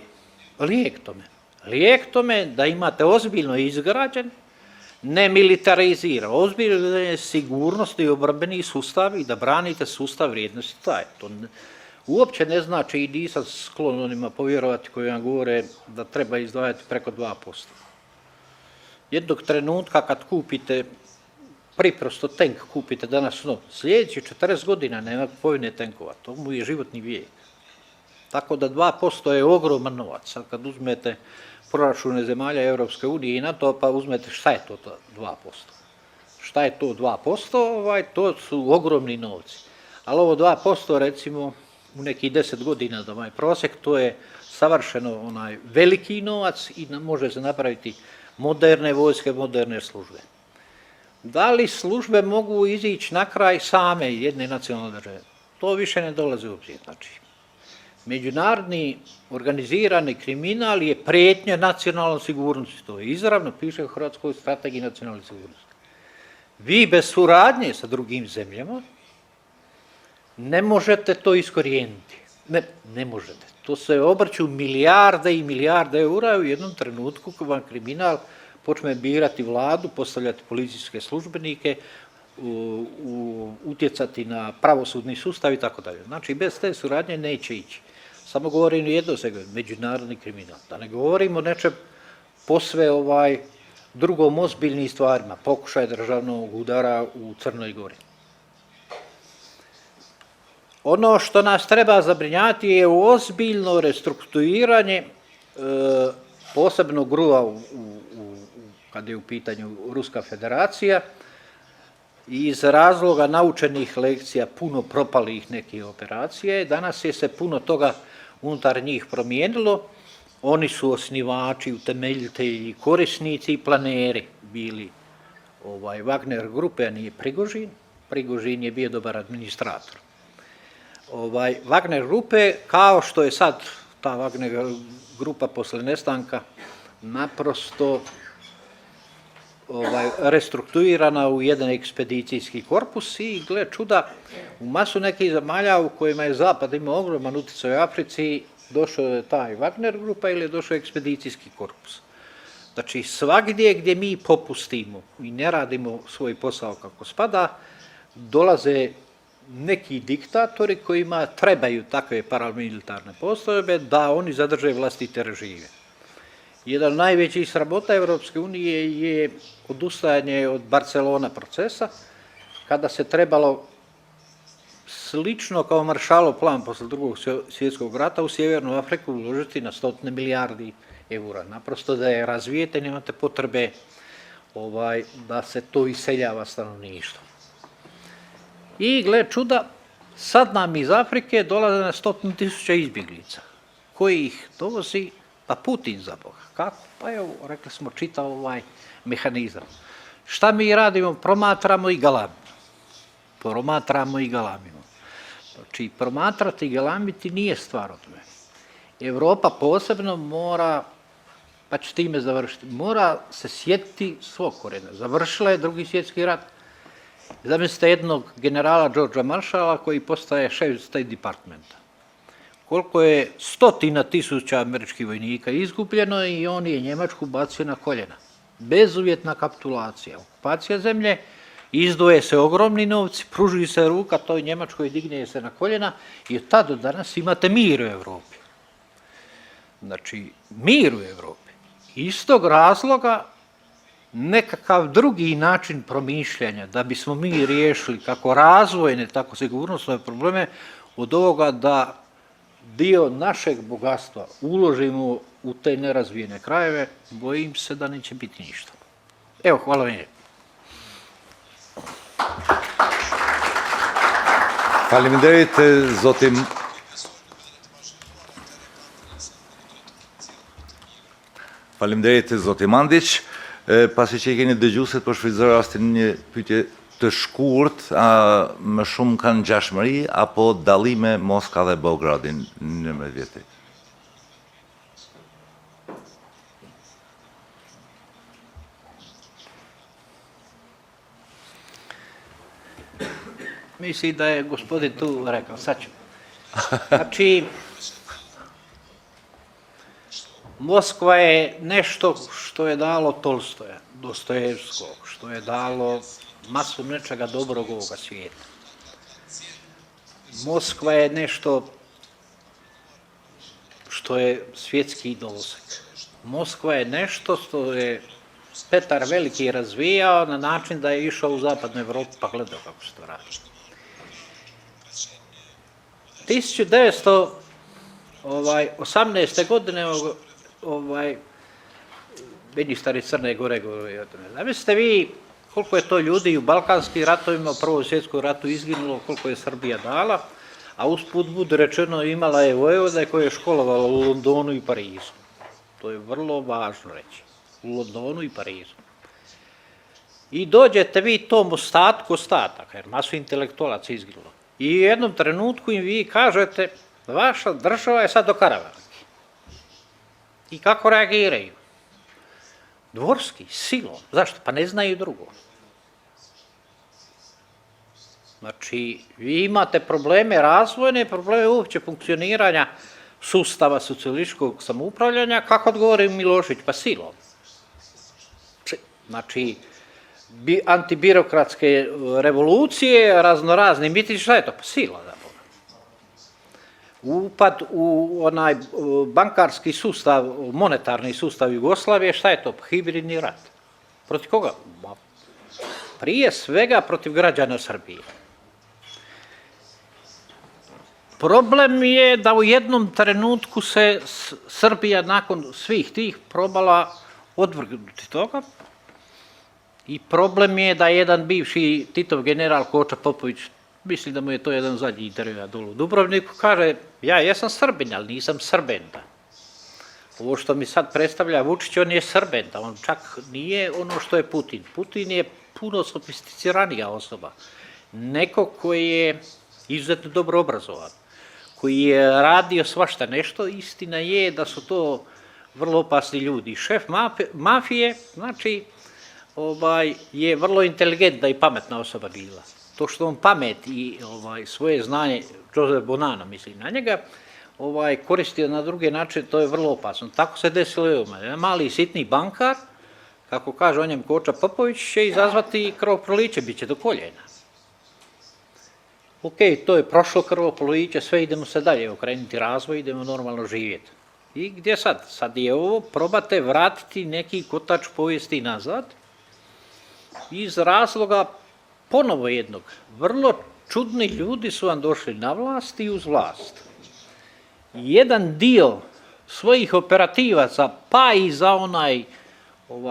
Lijek tome da imate ozbiljno izgrađen, ne militariziran, ozbiljne sigurnosti i obrambeni sustav i da branite sustav vrijednosti taj. To uopće ne znači i nisam sklon onima povjerovati koji vam govore da treba izdvajati preko 2%. Jednog trenutka kad kupite priprosto tank, kupite danas sljedeći 40 godina nema kupovine tenkova, to mu je životni vijek. Tako da 2% je ogroman novac. Sad kad uzmete proračune zemalja Europske unije i NATO, pa uzmete šta je to 2%. Šta je to 2%? To su ogromni novci. Ali ovo 2%, recimo, u nekih 10 godina da ovaj prosjek, to je savršeno veliki novac i može se napraviti moderne vojske, moderne službe. Da li službe mogu izići na kraj same jedne nacionalne države? To više ne dolazi u obzir. Znači, međunarodni organizirani kriminal je prijetnja nacionalnoj sigurnosti. To je izravno piše u Hrvatskoj strategiji nacionalne sigurnosti. Vi bez suradnje sa drugim zemljama ne možete to iskorijeniti. Ne možete. To se obrću milijarde i milijarde eura u jednom trenutku kad vam kriminal počne birati vladu, postavljati policijske službenike, utjecati na pravosudni sustav i tako dalje. Znači, bez te suradnje neće ići. Samo govorim jedno segment, međunarodni kriminal. Da ne govorimo o nečem posve drugom ozbiljnim stvarima, pokušaj državnog udara u Crnoj Gori. Ono što nas treba zabrinjati je ozbiljno restrukturiranje posebno gruva kad je u pitanju Ruska federacija iz razloga naučenih lekcija puno propalih nekih operacija. Danas je se puno toga unutar njih promijenilo. Oni su osnivači, utemeljitelji, korisnici i planeri bili Wagner grupe, a nije Prigožin. Prigožin je bio dobar administrator. Wagner grupe, kao što je sad ta Wagner grupa posle nestanka naprosto restrukturirana u jedan ekspedicijski korpus i gle čuda, u masu nekih zemalja u kojima je Zapad imao ogroman utjecaj u Africi, došao je taj Wagner grupa ili je došao ekspedicijski korpus. Znači svagdje gdje mi popustimo i ne radimo svoj posao kako spada, dolaze neki diktatori kojima trebaju takve paramilitarne postrojbe da oni zadrže vlastite režime. Jedan od najvećih sramota Europske unije je odustajanje od Barcelona procesa, kada se trebalo slično kao Maršalov plan posle drugog svjetskog rata u Sjevernu Afriku uložiti na 100 milijardi eura. Naprosto da je razvijete, nemate potrebe da se to iseljava stanovništvo. I gle čuda, sad nam iz Afrike dolaze na 100.000 izbjeglica. Koji ih dovozi? Pa Putin za Boga. Kako? Pa evo, rekli smo, čitav mehanizam. Šta mi radimo? Promatramo i galamimo. Znači, promatrati i galamiti nije stvar od tome. Evropa posebno mora, pa ću time završiti, mora se sjetiti svog korijena. Završila je Drugi svjetski rat. Zamislite jednog generala Georgea Marshalla koji postaje šef State Departmenta. Koliko je 100.000 američkih vojnika izgubljeno i on je Njemačku bacio na koljena. Bezuvjetna kapitulacija. Okupacija zemlje, izdvoje se ogromni novci, pruži se ruka toj Njemačkoj, digne se na koljena i od tada do danas imate mir u Europi. Znači, mir u Europi. Iz tog razloga nekakav drugi način promišljanja da bismo mi riješili kako razvojne, tako sigurnosne probleme od ovoga da dio našeg bogatstva uložimo u te nerazvijene krajeve, bojim se da neće biti ništa. Evo, hvala vam. Faleminderit zoti Mandic. Pasi që i keni dëgjuesit, po shfrytëzoj rastin një pyetje të shkurt, a më shumë kanë ngjashmëri apo dallime Moska dhe Beogradin në 11 vjet? Mislim da je gospodin tu rekao, sad ću. Znači, Moskva je nešto što je dalo Tolstoja, Dostojevskog, što je dalo masu nečega dobrog ovoga svijeta. Moskva je nešto što je svjetski doseg. Moskva je nešto što je Petar Veliki razvijao na način da je išao u zapadnu Evropu pa gledao kako se to radi. 1918. godine ministar iz Crne Gore govori o tome. Zamislite vi koliko je to ljudi u Balkanskim ratovima, u Prvom svjetskom ratu izginulo, koliko je Srbija dala, a usput bude rečeno imala je vojvode koje je školovala u Londonu i Parizu. To je vrlo važno reći. U Londonu i Parizu. I dođete vi tom ostatku ostataka, jer masu intelektualaca izginulo. I u jednom trenutku im vi kažete vaša država je sad do Karavanki. I kako reagiraju? Dvorski, silom. Zašto? Pa ne znaju drugo. Znači, vi imate probleme razvojne, probleme uopće funkcioniranja sustava socijalističkog samoupravljanja, kako odgovori Milošević? Pa silom. Znači, antibirokratske revolucije, raznorazni mitingi, šta je to? Pa sila, da Boga. Upad u onaj bankarski sustav, monetarni sustav Jugoslavije, šta je to? Pa hibridni rat. Protiv koga? Prije svega protiv građana Srbije. Problem je da u jednom trenutku se Srbija nakon svih tih probala odvrgnuti toga i problem je da jedan bivši Titov general Koča Popović, misli da mu je to jedan zadnji intervju dole u Dubrovniku, kaže ja jesam Srbin, ali nisam Srbenta. Ovo što mi sad predstavlja Vučić, on je Srbenta, on čak nije ono što je Putin. Putin je puno sofisticiranija osoba, neko koji je izuzetno dobro obrazovan, koji je radio svašta nešto, istina je da su to vrlo opasni ljudi. Šef mafije, znači, je vrlo inteligentna i pametna osoba bila. To što on pamet i svoje znanje, Joseph Bonanno misli na njega, koristio na druge načine, to je vrlo opasno. Tako se desilo i ovome. Jedan mali sitni bankar, kako kaže o njem Koča Popović, će izazvati krvoproliće, bit će do koljena. Ok, to je prošlo krvoproliće, sve idemo se dalje okrenuti razvoj, idemo normalno živjeti. I gdje sad? Sad je ovo, probate vratiti neki kotač povijesti nazad, iz razloga ponovo jednog. Vrlo čudni ljudi su vam došli na vlast i uz vlast. Jedan dio svojih operativaca, pa i za onaj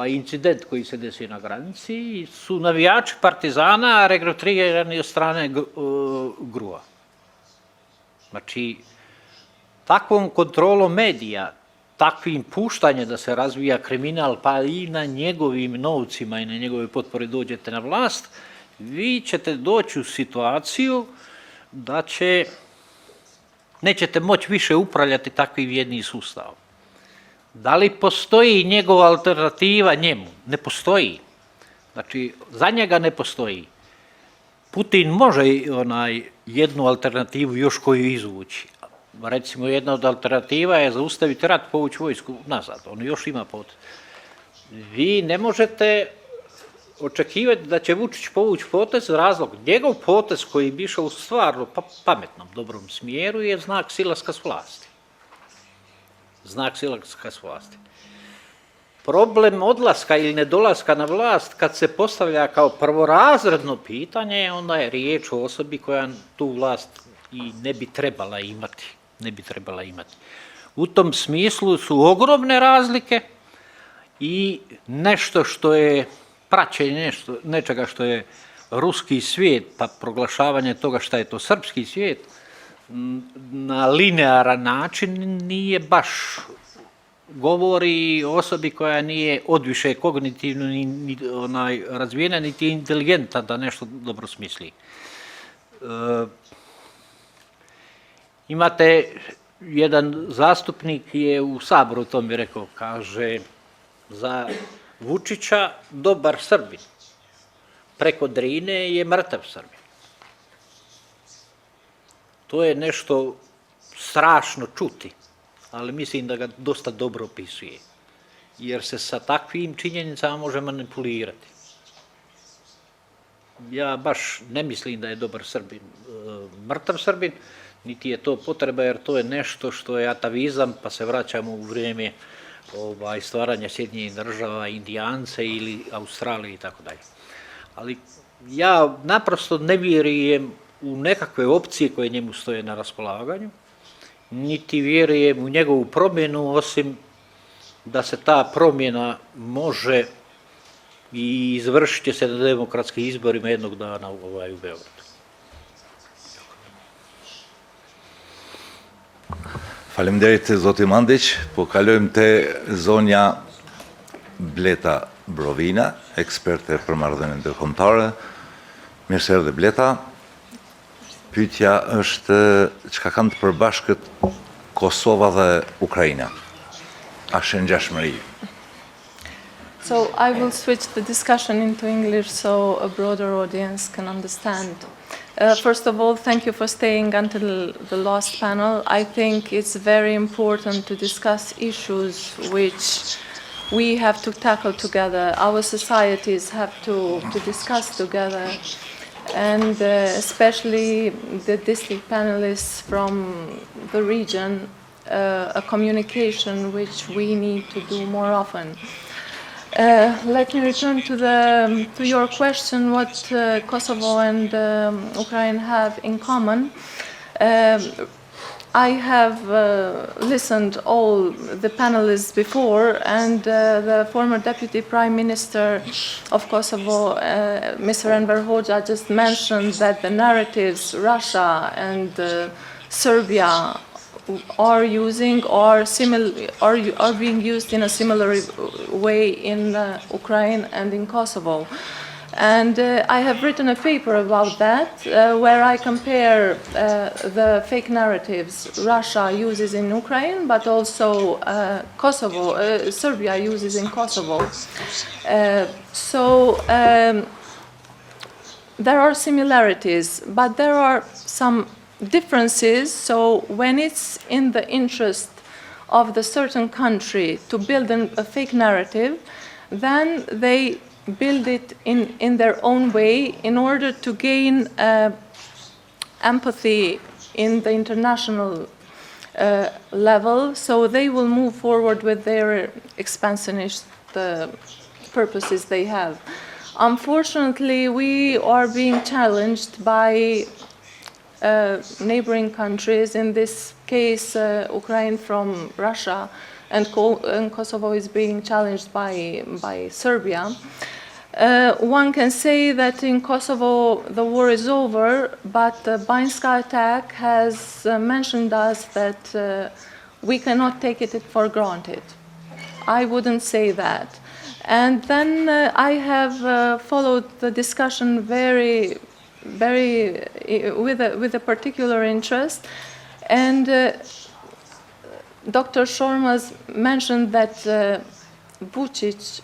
incident koji se desio na granici, su navijači partizana regrutirani od strane GRU-a. Znači, takvom kontrolom medija, takvim puštanjem da se razvija kriminal, pa i na njegovim novcima i na njegove potpore dođete na vlast, vi ćete doći u situaciju da nećete moći više upravljati takvim jednim sustavom. Da li postoji njegova alternativa njemu? Ne postoji. Znači, za njega ne postoji. Putin može jednu alternativu još koju izvući. Recimo, jedna od alternativa je zaustaviti rat, povući vojsku nazad. On još ima potez. Vi ne možete očekivati da će Vučić povući potez, razlog. Njegov potez koji bi išao u stvarno pametnom, dobrom smjeru je znak silaska s vlasti. Znak silaska s vlasti. Problem odlaska ili nedolaska na vlast, kad se postavlja kao prvorazredno pitanje, onda je riječ o osobi koja tu vlast i ne bi trebala imati. U tom smislu su ogromne razlike i nešto što je praćenje nečega što je ruski svijet, pa proglašavanje toga šta je to srpski svijet, na linearan način nije baš govori o osobi koja nije odviše kognitivno ni razvijena, niti inteligentna da nešto dobro smisli. Imate, jedan zastupnik je u Saboru o tome rekao, kaže, za Vučića dobar Srbin, preko Drine je mrtav Srbin. To je nešto strašno čuti, ali mislim da ga dosta dobro opisuje. Jer se sa takvim činjenicama može manipulirati. Ja baš ne mislim da je dobar Srbin mrtav Srbin, niti je to potreba, jer to je nešto što je atavizam, pa se vraćamo u vrijeme stvaranja Sjedinjenih država, Indijance ili Australije i tako dalje. Ali ja naprosto ne vjerujem u nekakve opcije koje njemu stoje na raspolaganju, niti vjerujem u njegovu promjenu, osim da se ta promjena može i izvršit će se na demokratskim izborima jednog dana u Beogradu. Faleminderit zoti Mandic, po kalojmë te zonja Bleta Brovina, eksperte për marrëdhënien ndërkombëtare. Mirë se erdhe Bleta. Pyetja është çka kanë të përbashkët Kosova dhe Ukraina? A është ngjashmëri? So I will switch the discussion into English so a broader audience can understand. First of all, thank you for staying until the last panel. I think it's very important to discuss issues which we have to tackle together. Our societies have to discuss together, and especially the district panelists from the region, a communication which we need to do more often. Let me return to your question, what Kosovo and Ukraine have in common. I have listened all the panelists before, and the former Deputy Prime Minister of Kosovo, Mr. Enver Hoxha, just mentioned that the narratives Russia and Serbia are using are being used in a similar way in Ukraine and in Kosovo. And I have written a paper about that, where I compare the fake narratives Russia uses in Ukraine, but also Serbia uses in Kosovo. There are similarities, but there are some differences. So when it's in the interest of the certain country to build a fake narrative, then they build it in their own way in order to gain empathy in the international level, so they will move forward with their expansionist purposes they have. Unfortunately, we are being challenged by neighboring countries, in this case Ukraine from Russia, and Kosovo is being challenged by Serbia. One can say that in Kosovo the war is over, but the Banjska attack has mentioned us that we cannot take it for granted. I wouldn't say that. And then I have followed the discussion with a particular interest, and Dr. Shormas mentioned that Vučić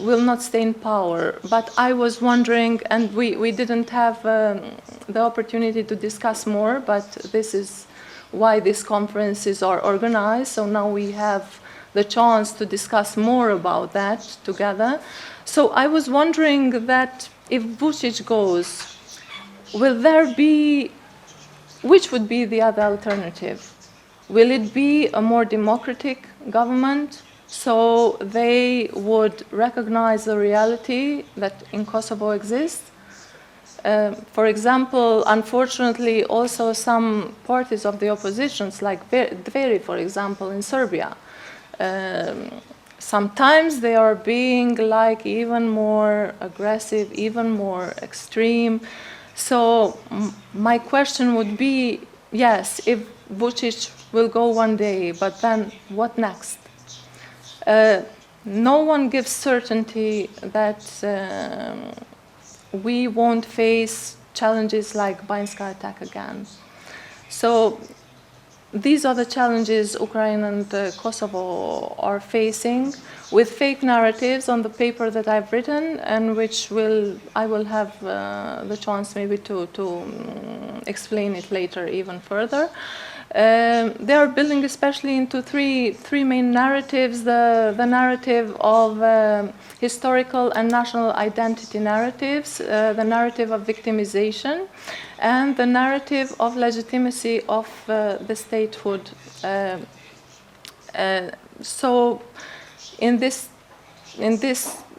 will not stay in power, but I was wondering, and we didn't have the opportunity to discuss more, but this is why these conferences are organized, so now we have the chance to discuss more about that together. So I was wondering that if Vučić goes, which would be the other alternative? Will it be a more democratic government, so they would recognize the reality that in Kosovo exists? For example, unfortunately, also some parties of the oppositions, like Dveri, for example, in Serbia, sometimes they are being like even more aggressive, even more extreme. So my question would be, yes, if Vučić will go one day, but then what next? No one gives certainty that we won't face challenges like Banjska attack again. So these are the challenges Ukraine and Kosovo are facing, with fake narratives on the paper that I've written, and which I will have the chance maybe to explain it later even further. They are building especially into three main narratives: the narrative of historical and national identity narratives, the narrative of victimization, and the narrative of legitimacy of the statehood. So, in this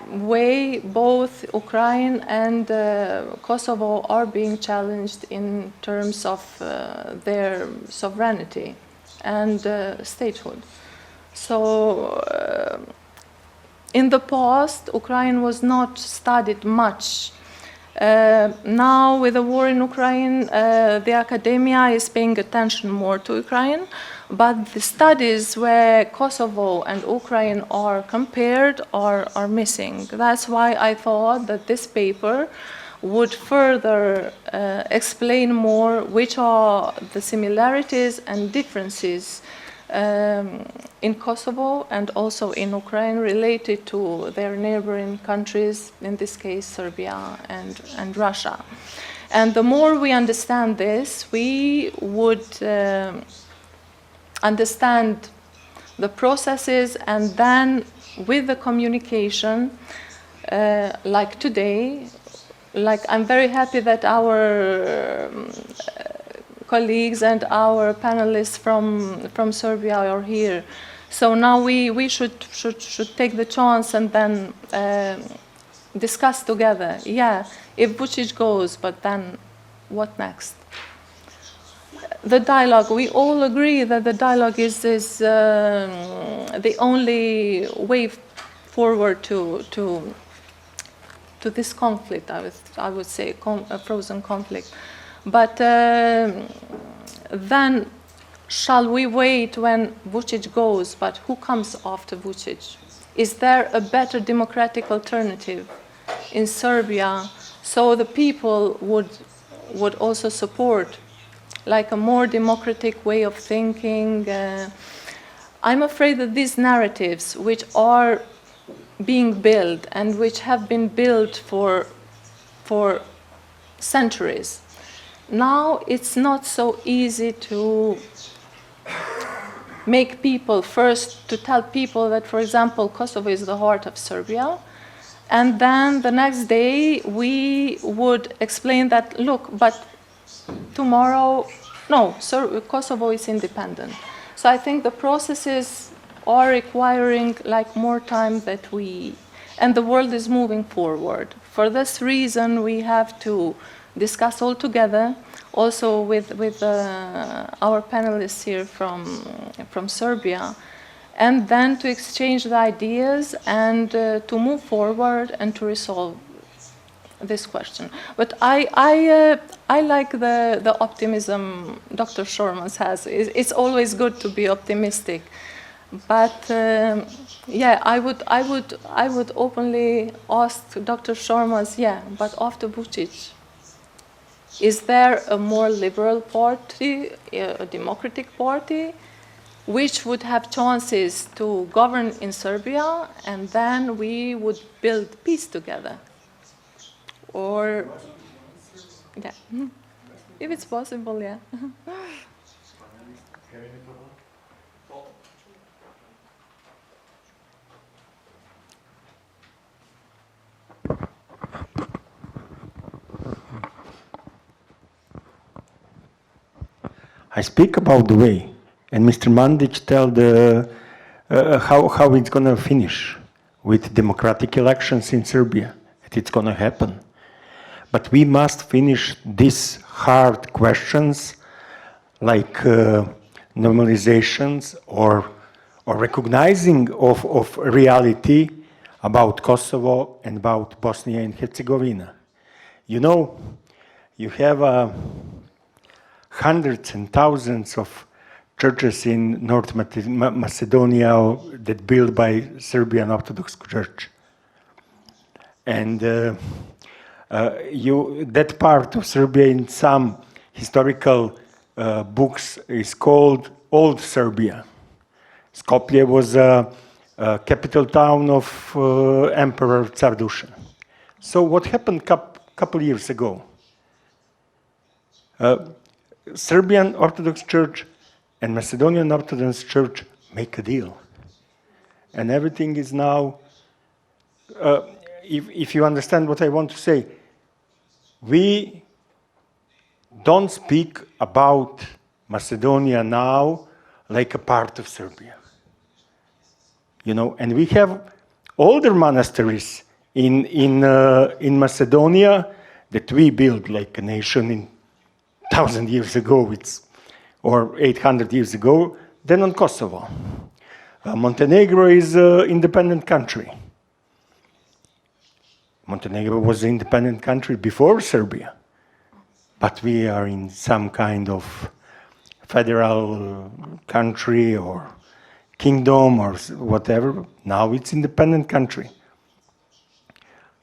way, both Ukraine and Kosovo are being challenged in terms of their sovereignty and statehood. So, in the past, Ukraine was not studied much. Now, with the war in Ukraine, the academia is paying attention more to Ukraine, but the studies where Kosovo and Ukraine are compared are missing. That's why I thought that this paper would further explain more which are the similarities and differences in Kosovo and also in Ukraine related to their neighboring countries, in this case Serbia and Russia. And the more we understand this, we would understand the processes, and then with the communication, like today, like I'm very happy that our colleagues and our panelists from Serbia are here. So now we should take the chance and then discuss together. Yeah, if Vučić goes, but then what next? The dialogue, we all agree that the dialogue is the only way forward to this conflict, I would say, a frozen conflict. But then, shall we wait when Vučić goes, but who comes after Vučić? Is there a better democratic alternative in Serbia so the people would also support like a more democratic way of thinking? I'm afraid that these narratives, which are being built and which have been built for centuries, now it's not so easy to make people, first to tell people that, for example, Kosovo is the heart of Serbia, and then the next day we would explain that, look, but tomorrow, no, Kosovo is independent. So I think the processes are requiring like more time and the world is moving forward. For this reason, we have to discuss all together, also with our panelists here from Serbia, and then to exchange the ideas and to move forward and to resolve this question. But I like the optimism Dr. Shorman has. It's always good to be optimistic. But yeah, I would openly ask Dr. Shormas, yeah, but after Vučić, is there a more liberal party, a democratic party, which would have chances to govern in Serbia, and then we would build peace together? Or, yeah, if it's possible, yeah. I speak about the way, and Mr. Mandic tell how it's going to finish with democratic elections in Serbia. It's going to happen. But we must finish these hard questions like normalizations or recognizing of reality about Kosovo and about Bosnia and Herzegovina. You know, you have hundreds and thousands of churches in North Macedonia that built by Serbian Orthodox Church. And that part of Serbia in some historical books is called Old Serbia. Skopje was a capital town of Emperor Tsar Dušan. So what happened a couple years ago? Serbian Orthodox Church and Macedonian Orthodox Church make a deal. And everything is now, if you understand what I want to say, we don't speak about Macedonia now like a part of Serbia. You know, and we have older monasteries in Macedonia that we built like a nation in 1,000 years ago, or 800 years ago, than on Kosovo. Montenegro is an independent country. Montenegro was an independent country before Serbia, but we are in some kind of federal country or kingdom or whatever. Now it's independent country.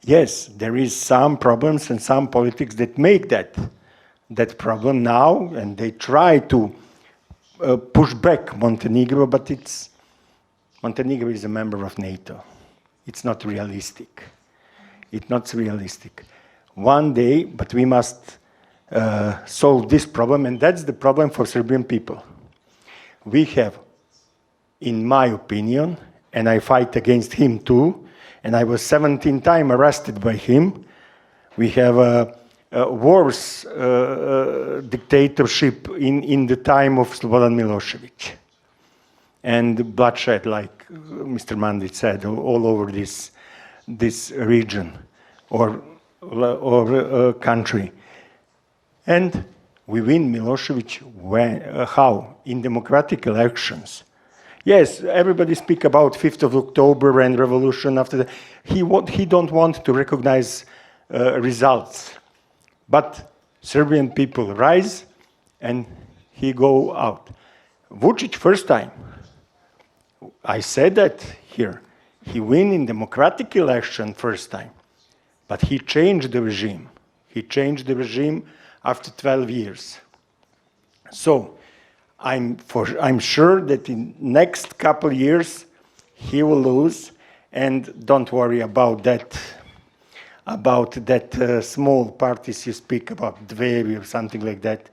Yes, there is some problems and some politics that make that problem now, and they try to push back Montenegro, but Montenegro is a member of NATO. It's not realistic. It's not realistic. One day, but we must solve this problem, and that's the problem for Serbian people. We have, in my opinion, and I fight against him too, and I was 17 times arrested by him, we have a worse dictatorship in the time of Slobodan Milosevic. And bloodshed, like Mr. Mandic said, all over this region or country. And we win Milosevic how? In democratic elections. Yes, everybody speak about 5th of October and revolution after that. He don't want to recognize results. But Serbian people rise and he go out. Vučić first time, I said that here, he win in democratic election first time, but he changed the regime. He changed the regime after 12 years. So I'm sure that in next couple years he will lose, and don't worry about that small parties you speak about, Dveri or something like that.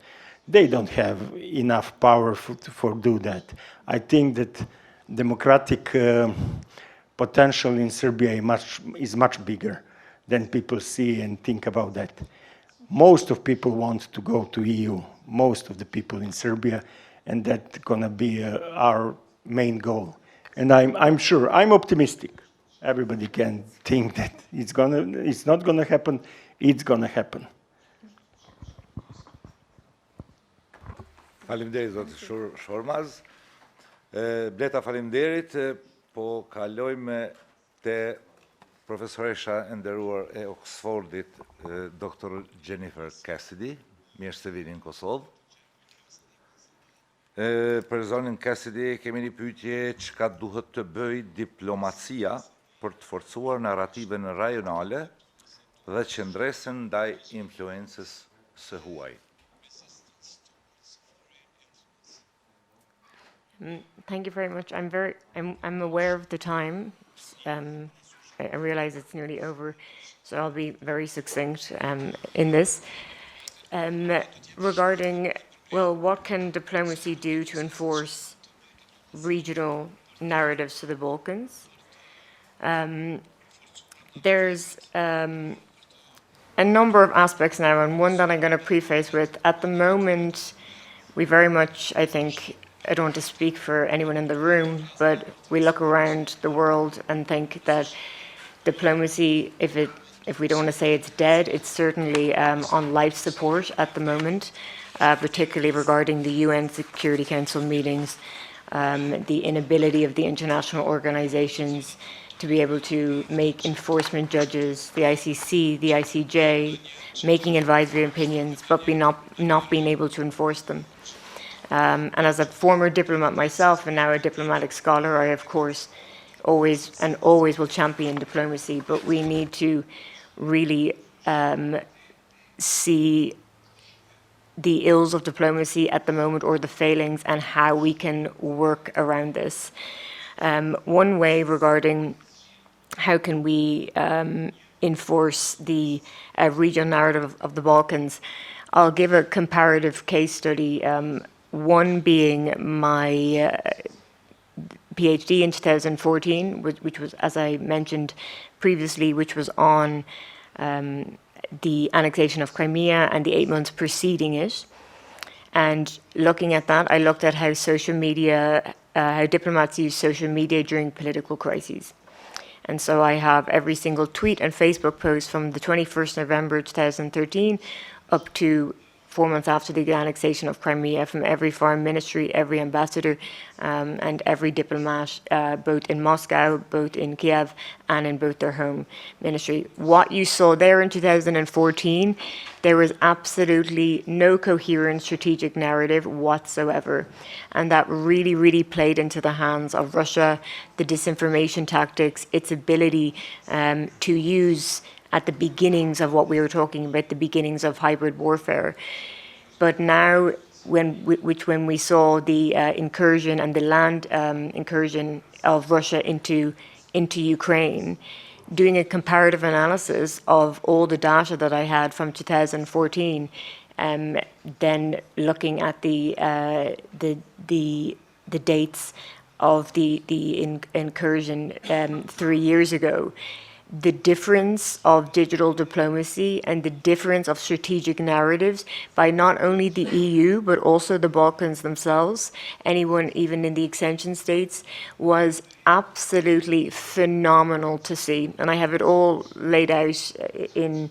They don't have enough power for do that. I think that democratic potential in Serbia is much bigger than people see and think about that. Most of people want to go to EU, most of the people in Serbia, and that's gonna be our main goal. And I'm sure, I'm optimistic. Everybody can think that it's not gonna happen, it's gonna happen. Faleminderit zoti Shormaz. Bleta faleminderit, po kalojmë te profesoresha e nderuar e Oxfordit, Dr. Jenifer Cassidy, mirë se vini në Kosovë. Për zonin Cassidy kemi një pyetje, çka duhet të bëj diplomacia për të forcuar narrativën rajonale dhe qëndresën ndaj influencës së huaj. Thank you very much. I'm aware of the time. I realize it's nearly over, so I'll be very succinct in this. Regarding, well, what can diplomacy do to enforce regional narratives to the Balkans? There's a number of aspects now, and one that I'm going to preface with, at the moment, we very much, I think, I don't want to speak for anyone in the room, but we look around the world and think that diplomacy, if we don't want to say it's dead, it's certainly on life support at the moment, particularly regarding the UN Security Council meetings, the inability of the international organizations to be able to make enforcement judges, the ICC, the ICJ, making advisory opinions, but not being able to enforce them. And as a former diplomat myself and now a diplomatic scholar, I, of course, always will champion diplomacy, but we need to really see the ills of diplomacy at the moment, or the failings, and how we can work around this. One way regarding how can we enforce the regional narrative of the Balkans, I'll give a comparative case study. One being my PhD in 2014, which was, as I mentioned previously, which was on the annexation of Crimea and the 8 months preceding it. And looking at that, I looked at how social media, how diplomats use social media during political crises. And so I have every single tweet and Facebook post from the 21st November 2013 up to 4 months after the annexation of Crimea, from every foreign ministry, every ambassador, and every diplomat, both in Moscow, both in Kiev, and in both their home ministry. What you saw there in 2014, there was absolutely no coherent strategic narrative whatsoever. And that really, really played into the hands of Russia, the disinformation tactics, its ability to use at the beginnings of what we were talking about, the beginnings of hybrid warfare. But now, when we saw the incursion and the land incursion of Russia into Ukraine, doing a comparative analysis of all the data that I had from 2014, then looking at the dates of the incursion 3 years ago, the difference of digital diplomacy and the difference of strategic narratives by not only the EU, but also the Balkans themselves, anyone even in the extension states, was absolutely phenomenal to see. And I have it all laid out in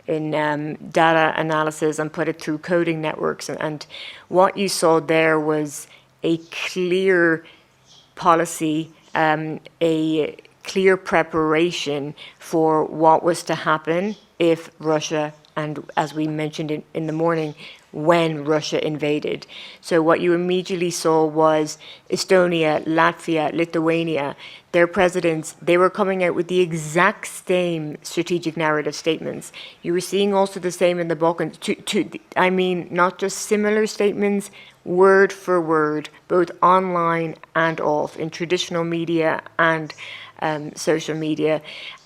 data analysis and put it through coding networks. And what you saw there was a clear policy, a clear preparation for what was to happen if Russia, and as we mentioned in the morning, when Russia invaded. So what you immediately saw was Estonia, Latvia, Lithuania, their presidents, they were coming out with the exact same strategic narrative statements. You were seeing also the same in the Balkans, I mean, not just similar statements, word for word, both online and off, in traditional media and social media.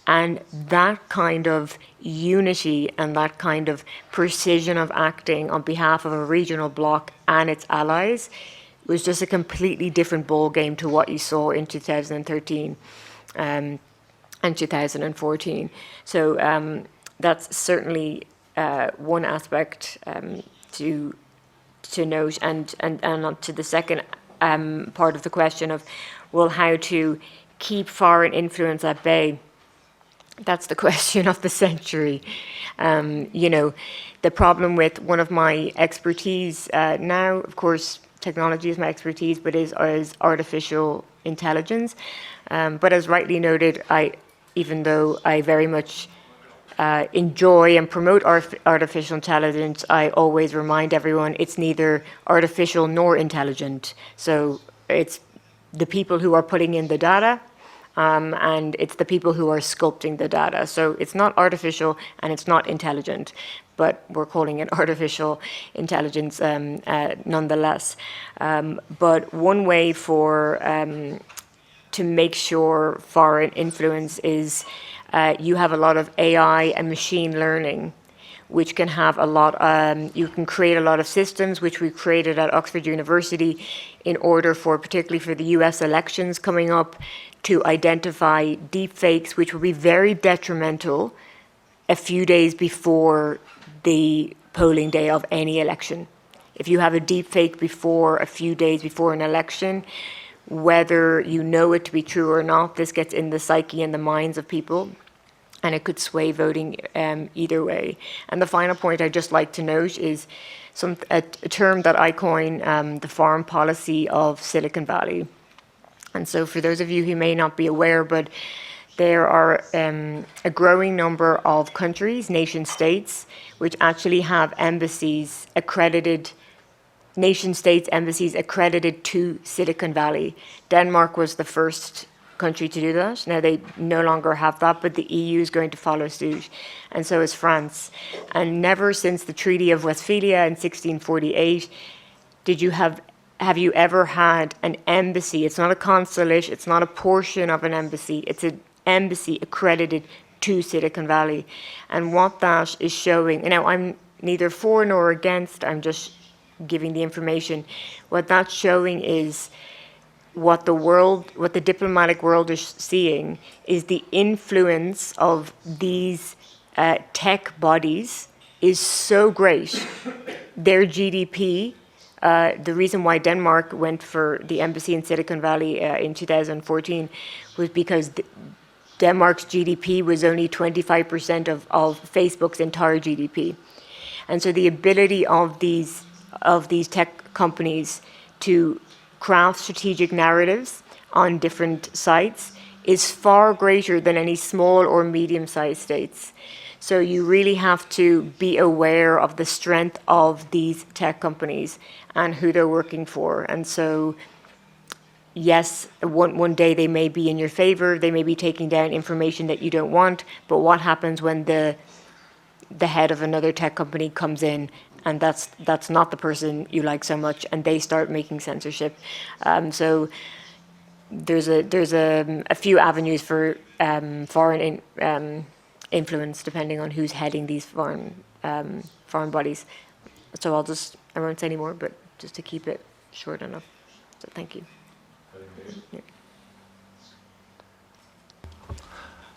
And that kind of unity and that kind of precision of acting on behalf of a regional bloc and its allies was just a completely different ball game to what you saw in 2013 and 2014. So that's certainly one aspect to note. And on to the second part of the question of, well, how to keep foreign influence at bay. That's the question of the century. You know, the problem with one of my expertise now, of course, technology is my expertise, but is artificial intelligence. But as rightly noted, even though I very much enjoy and promote artificial intelligence, I always remind everyone it's neither artificial nor intelligent. So it's the people who are putting in the data, and it's the people who are sculpting the data. So it's not artificial and it's not intelligent, but we're calling it artificial intelligence nonetheless. But one way to make sure foreign influence is you have a lot of AI and machine learning, which can have a lot, you can create a lot of systems, which we created at Oxford University in order for, particularly for the US elections coming up, to identify deepfakes, which will be very detrimental a few days before the polling day of any election. If you have a deepfake before, a few days before an election, whether you know it to be true or not, this gets in the psyche and the minds of people, and it could sway voting either way. And the final point I'd just like to note is a term that I coin, the foreign policy of Silicon Valley. And so for those of you who may not be aware, but there are a growing number of countries, nation states, which actually have embassies accredited, nation states embassies accredited to Silicon Valley. Denmark was the first country to do that. Now they no longer have that, but the EU is going to follow suit, and so is France. And never since the Treaty of Westphalia in 1648 have you ever had an embassy. It's not a consulate, it's not a portion of an embassy, it's an embassy accredited to Silicon Valley. And what that is showing, now I'm neither for nor against, I'm just giving the information. What that's showing is what the diplomatic world is seeing is the influence of these tech bodies is so great. Their GDP, the reason why Denmark went for the embassy in Silicon Valley in 2014 was because Denmark's GDP was only 25% of Facebook's entire GDP. And so the ability of these tech companies to craft strategic narratives on different sites is far greater than any small or medium-sized states. So you really have to be aware of the strength of these tech companies and who they're working for. And so, yes, one day they may be in your favor, they may be taking down information that you don't want, but what happens when the head of another tech company comes in and that's not the person you like so much, and they start making censorship? So there's a few avenues for foreign influence depending on who's heading these foreign bodies. So I won't say any more, but just to keep it short enough. So thank you. Yeah.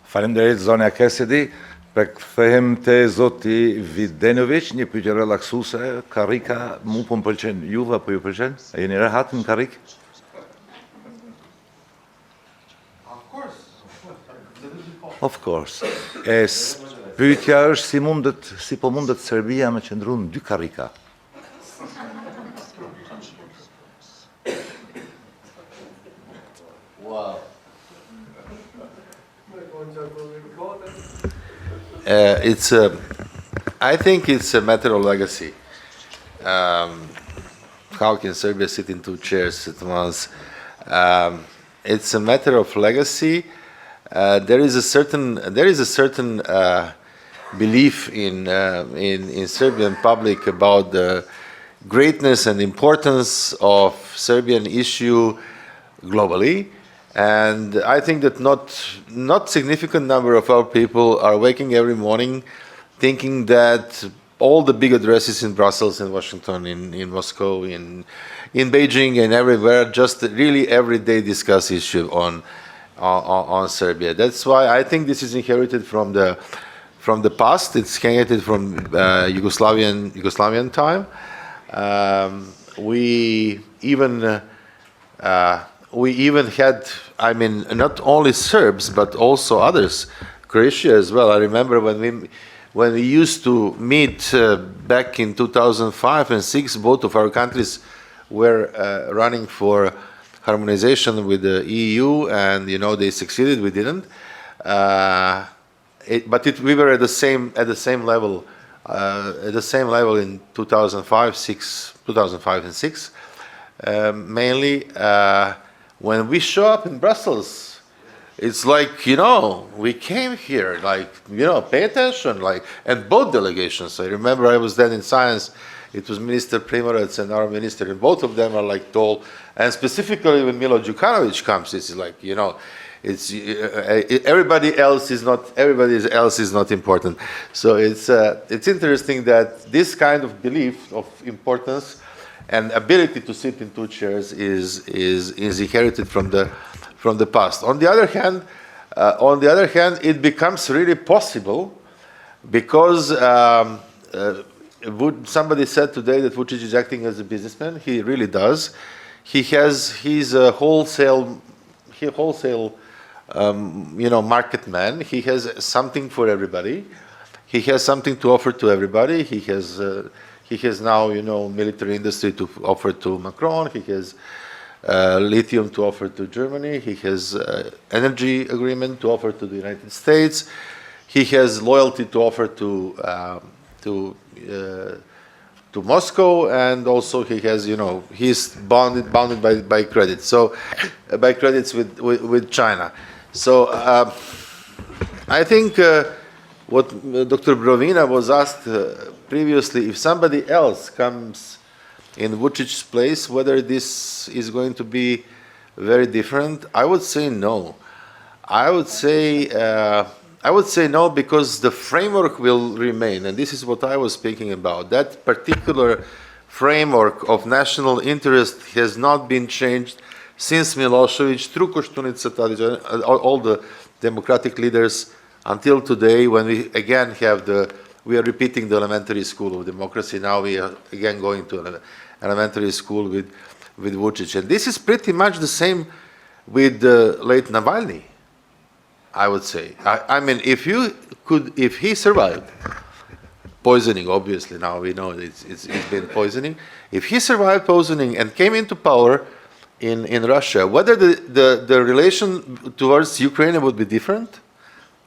Faleminderit zonja Cassidy. Kthehem te zoti Videnovic, një pyetje relaksuese. Karrika mu po m'pëlqen, juve apo ju pëlqen? A jeni rehat në karrik? Of course. Pyetja është si po mundet Serbia me qëndru në dy karrika? Wow. I think it's a matter of legacy. How can Serbia sit in two chairs at once? It's a matter of legacy. There is a certain belief in Serbian public about the greatness and importance of Serbian issue globally. And I think that not significant number of our people are waking every morning thinking that all the big addresses in Brussels, in Washington, in Moscow, in Beijing, and everywhere just really every day discuss issue on Serbia. That's why I think this is inherited from the past. It's inherited from Yugoslavian time. We even had, I mean, not only Serbs but also others, Croatia as well. I remember when we used to meet back in 2005 and 2006, both of our countries were running for harmonization with the EU, and they succeeded. We didn't. We were at the same level in 2005 and 2006. Mainly when we show up in Brussels, it's like, we came here, pay attention, and both delegations. I remember I was then in science. It was Minister Primorac and our minister, and both of them are tall. And specifically when Milo Đukanović comes, it's like, it's everybody else is not important. So it's interesting that this kind of belief of importance and ability to sit in two chairs is inherited from the past. On the other hand, it becomes really possible because somebody said today that Vučić is acting as a businessman. He really does. He's a wholesale market man. He has something for everybody. He has something to offer to everybody. He has now, military industry to offer to Macron. He has lithium to offer to Germany. He has energy agreement to offer to the United States. He has loyalty to offer to Moscow, and also he has, he's bounded by credit. So by credits with China. So I think what Dr. Brovina was asked previously, if somebody else comes in Vučić's place, whether this is going to be very different, I would say no. I would say no, because the framework will remain, and this is what I was speaking about. That particular framework of national interest has not been changed since Milosevic, through Koštunica, Tadić, all the democratic leaders until today, when we again we are repeating the elementary school of democracy. Now we are again going to elementary school with Vučić. And this is pretty much the same with the late Navalny, I would say. I mean, if he survived poisoning, obviously now we know it's been poisoning. If he survived poisoning and came into power in Russia, whether the relation towards Ukraine would be different?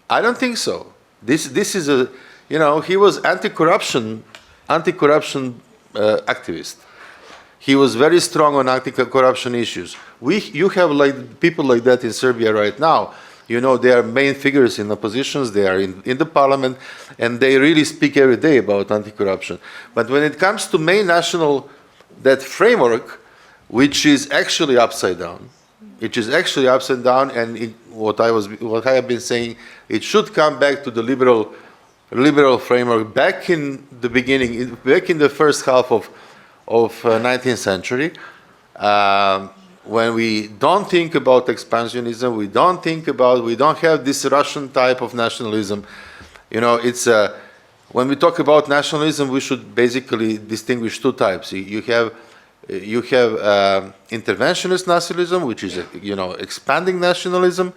I don't think so. This is he was anti-corruption activist. He was very strong on anti-corruption issues. You have people like that in Serbia right now. They are main figures in the positions, they are in the parliament, and they really speak every day about anti-corruption. But when it comes to main national, that framework, which is actually upside down, and what I have been saying, it should come back to the liberal framework back in the beginning, back in the first half of 19th century, when we don't think about expansionism, we don't have this Russian type of nationalism. When we talk about nationalism, we should basically distinguish two types. You have interventionist nationalism, which is expanding nationalism,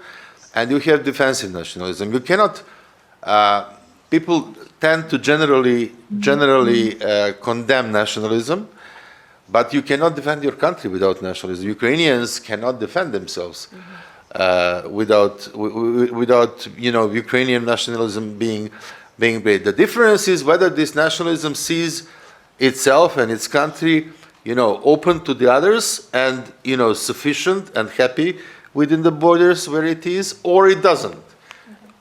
and you have defensive nationalism. You cannot. People tend to generally condemn nationalism, but you cannot defend your country without nationalism. Ukrainians cannot defend themselves without Ukrainian nationalism being great. The difference is whether this nationalism sees itself and its country, open to the others and sufficient and happy within the borders where it is, or it doesn't.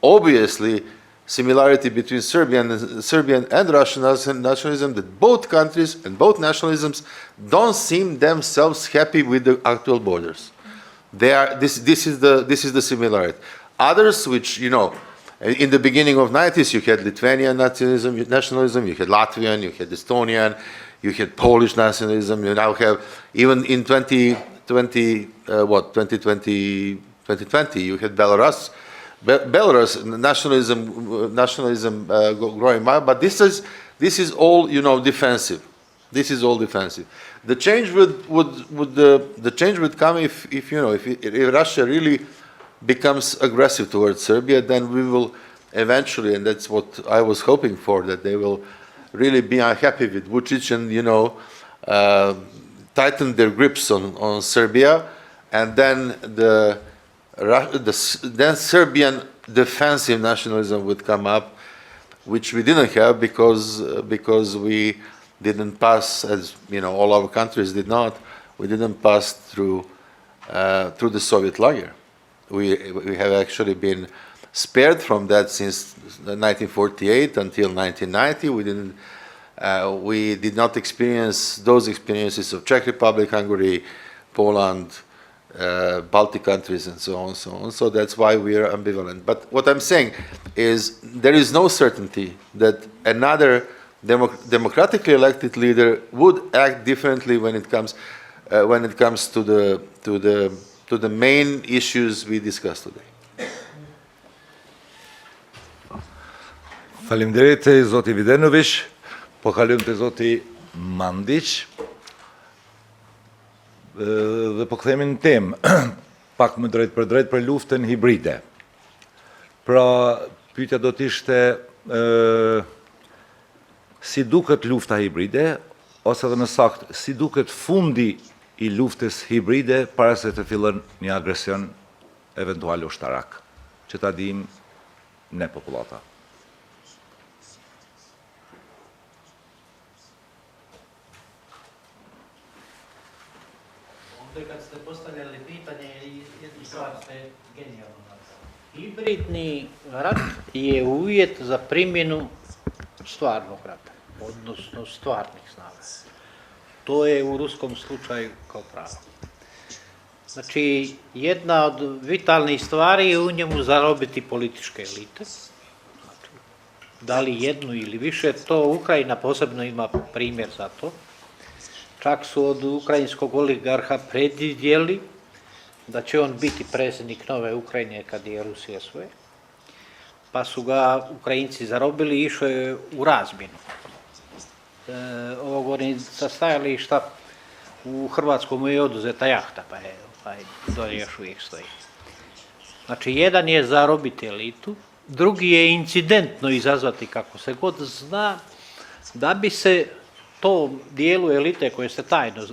Obviously, similarity between Serbian and Russian nationalism, that both countries and both nationalisms don't seem themselves happy with the actual borders. This is the similarity. Others, which in the beginning of 90s, you had Lithuanian nationalism, you had Latvian, you had Estonian, you had Polish nationalism. You now have, even in 2020, you had Belarus nationalism growing up, but this is all defensive. This is all defensive. The change would come if Russia really becomes aggressive towards Serbia, then we will eventually, and that's what I was hoping for, that they will really be unhappy with Vučić and tighten their grips on Serbia, and then then Serbian defensive nationalism would come up, which we didn't have because we didn't pass, as all our countries did not. We didn't pass through the Soviet lager. We have actually been spared from that since 1948 until 1990. We did not experience those experiences of Czech Republic, Hungary, Poland, Baltic countries, and so on. So that's why we are ambivalent. But what I'm saying is there is no certainty that another democratically elected leader would act differently when it comes to the main issues we discussed today. Faleminderit zoti Videnovic, po kalojmë te zoti Mandic. Dhe po kthehemi në temë, pak më drejt për luftën hibride. Pra, pyetja do të ishte si duket lufta hibride, ose edhe më saktë, si duket fundi i luftës hibride para se të fillon një agresion eventual ushtarak, që ta dim ne popullata. Kad ste postavljali pitanje, jednu stvar ste genijalno napravili. Hibridni rat je uvjet za primjenu stvarnog rata, odnosno stvarnih snaga. To je u ruskom slučaju kao pravo. Znači, jedna od vitalnih stvari je u njemu zarobiti političke elite. Znači, da li jednu ili više, to Ukrajina posebno ima primjer za to. čak su od ukrajinskog oligarha predvidjeli da će on biti predsjednik nove Ukrajine kad je Rusija svoje, pa su ga Ukrajinci zarobili i išao je u razmjenu. Ovo govorim sa stajališta, u Hrvatskom mu je oduzeta jahta, pa je dolje još uvijek stoji. Znači, jedan je zarobiti elitu, drugi je incidentno izazvati, kako se god zna, da bi se tom dijelu elite koje ste tajno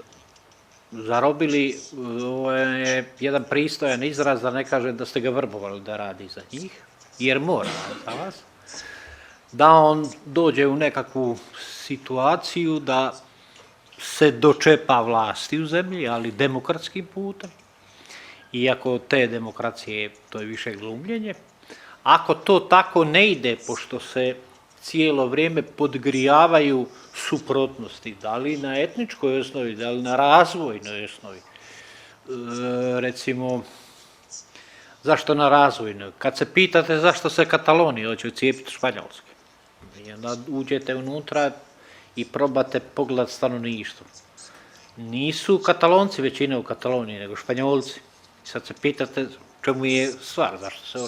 zarobili, ovo je jedan pristojan izraz, da ne kažem da ste ga vrbovali da radi za njih, jer mora za vas, da on dođe u nekakvu situaciju da se dočepa vlasti u zemlji, ali demokratskim putem, iako te demokracije to je više glumljenje. Ako to tako ne ide, pošto se cijelo vrijeme podgrijavaju suprotnosti, da li na etničkoj osnovi, da li na razvojnoj osnovi, recimo, zašto na razvojnoj? Kad se pitate zašto se Katalonija hoće ucijepiti Španjolske, i onda uđete unutra i probate pogled stanovništvo. Nisu Katalonci većina u Kataloniji, nego Španjolci. Sad se pitate čemu je stvar, zašto se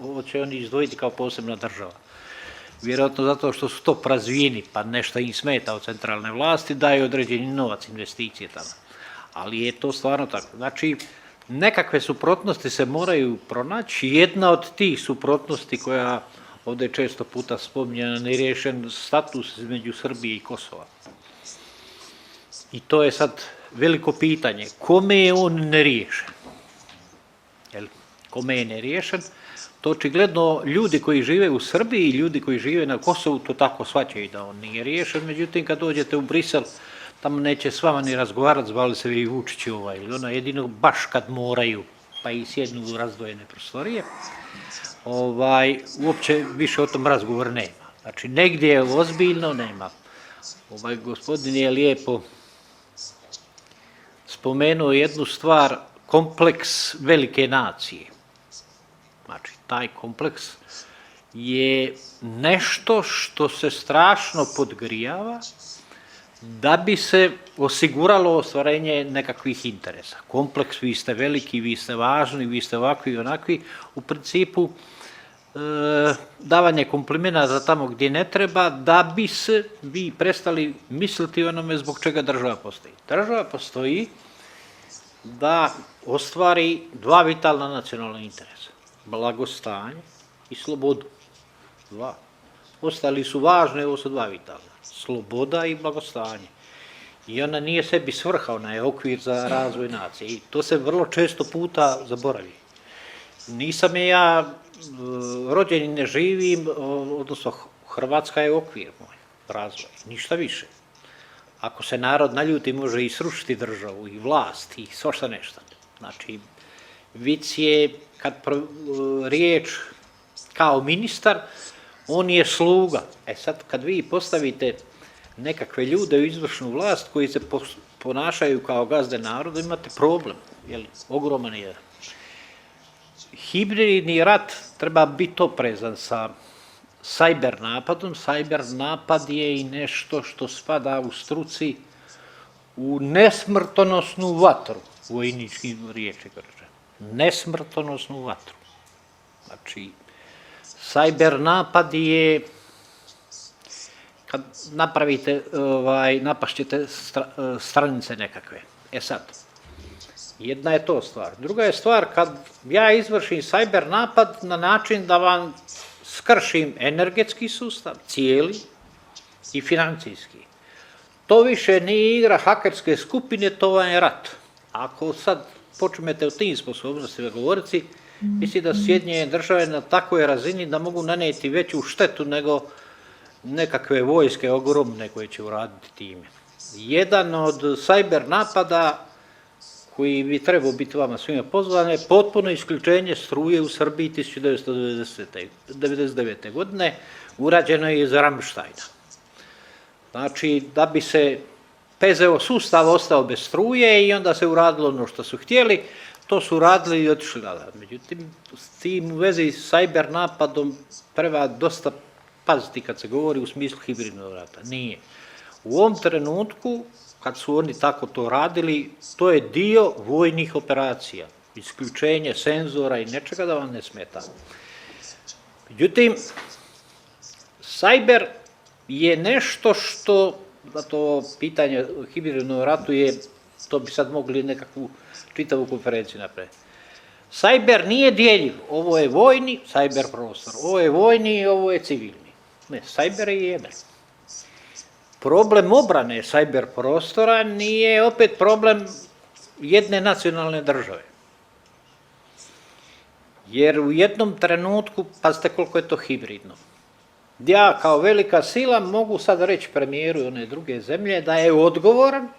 hoće oni izdvojiti kao posebna država. Vjerojatno zato što su to razvijeni, pa nešto im smeta od centralne vlasti, daju određeni novac, investicije tamo. Ali je to stvarno tako. Znači, nekakve suprotnosti se moraju pronaći. Jedna od tih suprotnosti koja ovdje je često puta spominjana, neriješen status između Srbije i Kosova. I to je sad veliko pitanje. Kome je on neriješen? Kome je neriješen? To očigledno ljudi koji žive u Srbiji i ljudi koji žive na Kosovu to tako shvaćaju da on nije riješen. Međutim, kad dođete u Brisel, tamo neće s vama ni razgovarati, zvali se vi Vučić ili ona, jedino baš kad moraju, pa i sjednu u razdvojene prostorije. Uopće više o tom razgovor nema. Znači, negdje je ozbiljno, nema. Gospodin je lijepo spomenuo jednu stvar, kompleks velike nacije. Znači, taj kompleks je nešto što se strašno podgrijava da bi se osiguralo ostvarenje nekakvih interesa. Kompleks, vi ste veliki, vi ste važni, vi ste ovakvi i onakvi, u principu davanje komplimenata tamo gdje ne treba, da bi se vi prestali misliti onome zbog čega država postoji. Država postoji da ostvari dva vitalna nacionalna interesa. Blagostanje i slobodu. Dva. Ostali su važne, ovo su dva vitalna. Sloboda i blagostanje. I ona nije sebi svrha, ona je okvir za razvoj nacije. I to se vrlo često puta zaboravi. Nisam ja rođen i ne živim, odnosno Hrvatska je okvir moj, razvoj, ništa više. Ako se narod naljuti, može i srušiti državu, i vlast, i svašta nešto. Znači, vic je, kad riječ kao ministar, on je sluga. Sad, kad vi postavite nekakve ljude u izvršnu vlast koji se ponašaju kao gazde naroda, imate problem, ogroman je. Hibridni rat treba biti oprezan sa sajber napadom. Sajber napad je i nešto što spada u struci u nesmrtonosnu vatru, vojničkim riječi kaže. Nesmrtonosnu vatru. Znači, sajber napad je kad napravite, napašćete stranice nekakve. Sad, jedna je to stvar. Druga je stvar kad ja izvršim sajber napad na način da vam skršim energetski sustav, cijeli i financijski. To više nije igra hakerske skupine, to vam je rat. Ako sad počnete o tim sposobnostima govoriti, mislim da Sjedinjene države na takvoj razini da mogu nanijeti veću štetu nego nekakve vojske ogromne koje će uraditi time. Jedan od sajber napada koji bi trebao biti vama svima pozvan je potpuno isključenje struje u Srbiji 1999. godine, urađeno je iz Ramštajna. Znači, da bi se PZO sustav ostao bez struje i onda se uradilo ono što su htjeli, to su uradili i otišli nadalje. Međutim, s tim u vezi s sajber napadom treba dosta paziti kad se govori u smislu hibridnog rata. Nije. U ovom trenutku kad su oni tako to radili, to je dio vojnih operacija, isključenje senzora i nečega da vam ne smeta. Međutim, sajber je nešto što, zato pitanje o hibridnom ratu je, to bi sad mogli nekakvu čitavu konferenciju napraviti. Sajber nije dijeljiv, ovo je vojni sajber prostor, ovo je vojni i ovo je civilni. Ne, sajber je jedan. Problem obrane sajber prostora nije opet problem jedne nacionalne države. Jer u jednom trenutku, pazite koliko je to hibridno. Ja kao velika sila mogu sad reći premijeru i one druge zemlje da je odgovoran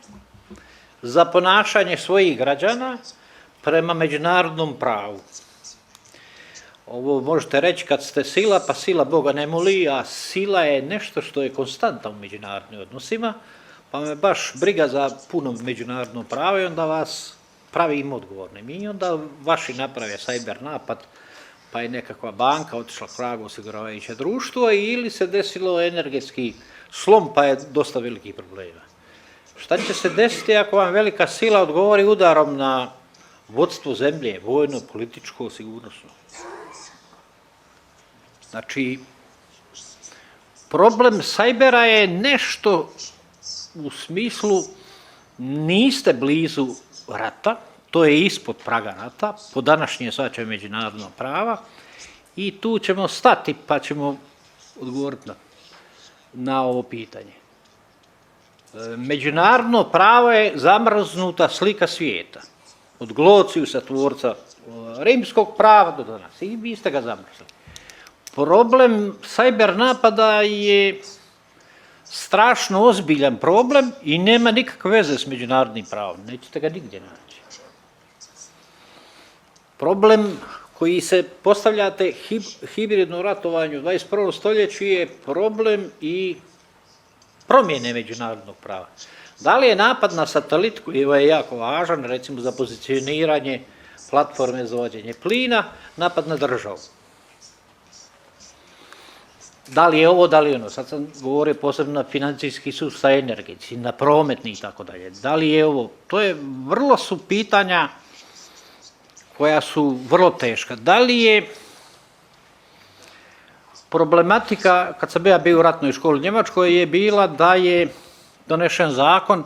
za ponašanje svojih građana prema međunarodnom pravu. Ovo možete reći kad ste sila, pa sila Boga ne moli, a sila je nešto što je konstanta u međunarodnim odnosima, pa me baš briga za puno međunarodno pravo i onda vas pravim odgovornim. I onda vaši naprave sajber napad, pa je nekakva banka otišla Pragu osiguravajuće društvo ili se desilo energetski slom, pa je dosta velikih problema. Šta će se desiti ako vam velika sila odgovori udarom na vodstvo zemlje, vojno, političko, sigurnosno? Znači, problem sajbera je nešto u smislu niste blizu rata, to je ispod praga rata, po današnje svačaju međunarodnog prava i tu ćemo stati pa ćemo odgovoriti na ovo pitanje. Međunarodno pravo je zamrznuta slika svijeta. Od Glociusa, tvorca rimskog prava do danas. I vi ste ga zamrznuli. Problem sajber napada je strašno ozbiljan problem i nema nikakve veze s međunarodnim pravom. Nećete ga nigdje naći. Problem koji se postavljate hibridno ratovanje u 21. stoljeću je problem i promjene međunarodnog prava. Da li je napad na satelit, koji je jako važan, recimo za pozicioniranje platforme za vođenje plina, napad na državu? Da li je ovo, da li je ono? Sad sam govorio posebno na financijski sustav, energetski, na prometni i tako dalje. Da li je ovo? To je, vrlo su pitanja koja su vrlo teška. Da li je problematika, kad sam ja bio u ratnoj školi u Njemačkoj, je bila da je donešen zakon,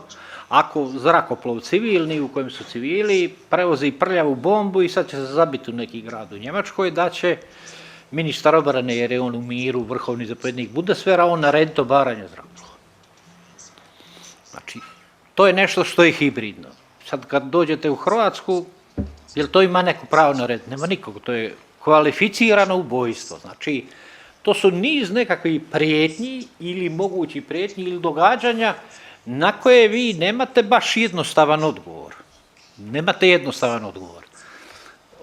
ako zrakoplov civilni, u kojem su civili, prevozi prljavu bombu i sad će se zabiti u neki grad u Njemačkoj, da će ministar obrane, jer je on u miru, vrhovni zapovjednik Bundeswehra, on narediti obaranje zrakoplova. Znači, to je nešto što je hibridno. Sad kad dođete u Hrvatsku, jel to ima neko pravo narediti? Nema nikog, to je kvalificirano ubojstvo. Znači, to su niz nekakvih prijetnji ili mogućih prijetnji ili događanja na koje vi nemate baš jednostavan odgovor. Nemate jednostavan odgovor.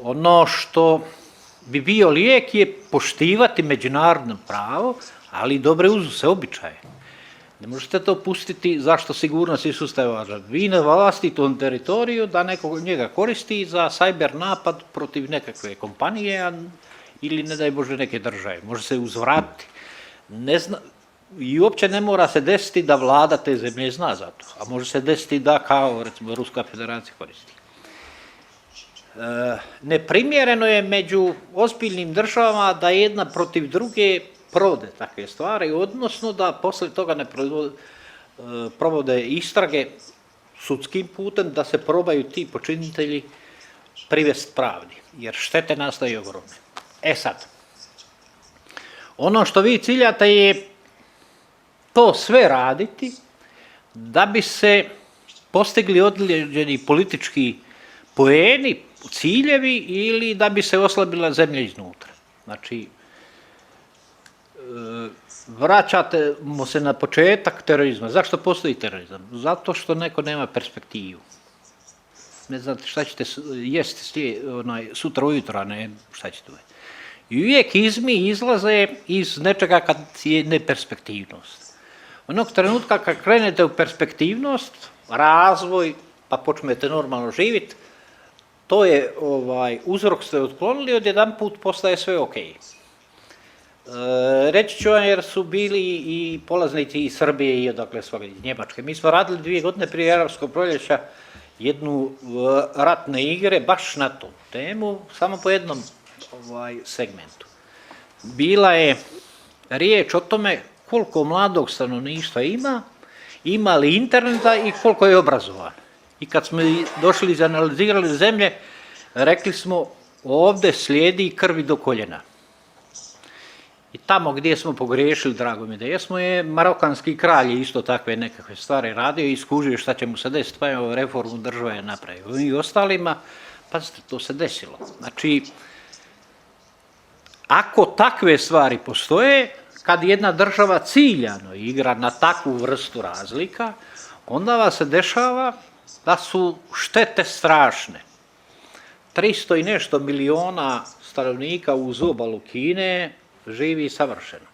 Ono što bi bio lijek je poštivati međunarodno pravo, ali dobre uzuse, običaje. Ne možete to pustiti zašto sigurnost i sustav je važan. Vi na vlastitom teritoriju da neko njega koristi za sajber napad protiv nekakve kompanije ili ne daj Bože neke države. Može se uzvratiti. Ne zna, i uopće ne mora se desiti da vlada te zemlje zna za to, a može se desiti da kao recimo Ruska federacija koristi. Neprimjereno je među ozbiljnim državama da jedna protiv druge provode takve stvari, odnosno da poslije toga ne provode istrage sudskim putem, da se probaju ti počinitelji privesti pravdi, jer štete nastaju ogromne. E sad, ono što vi ciljate je to sve raditi da bi se postigli određeni politički poeni, ciljevi ili da bi se oslabila zemlja iznutra. Znači, vraćamo se na početak terorizma. Zašto postoji terorizam? Zato što neko nema perspektivu. Ne znate šta ćete jesti sutra ujutro, a ne šta ćete uvijek. I uvijek izlaze iz nečega kad je neperspektivnost. Onog trenutka kad krenete u perspektivnost, razvoj, pa počnete normalno živjeti, to je uzrok ste otklonili, odjedanput postaje sve ok. Reći ću vam jer su bili i polaznici iz Srbije i odakle svoga iz Njemačke. Mi smo radili 2 godine prije Arapskog proljeća jednu ratne igre baš na tu temu, samo po jednom segmentu. Bila je riječ o tome koliko mladog stanovništva ima li interneta i koliko je obrazovan. I kad smo došli i izanalizirali zemlje, rekli smo ovdje slijedi krvi do koljena. I tamo gdje smo pogriješili, drago mi da jesmo, je marokanski kralj isto takve nekakve stvari radio i skužio šta će mu se desiti, pa je reformu države napravio. I ostalima, pazite, to se desilo. Znači, ako takve stvari postoje, kad jedna država ciljano igra na takvu vrstu razlika, onda vas se dešava da su štete strašne. 300 i nešto miliona stanovnika uz obalu Kine živi savršeno.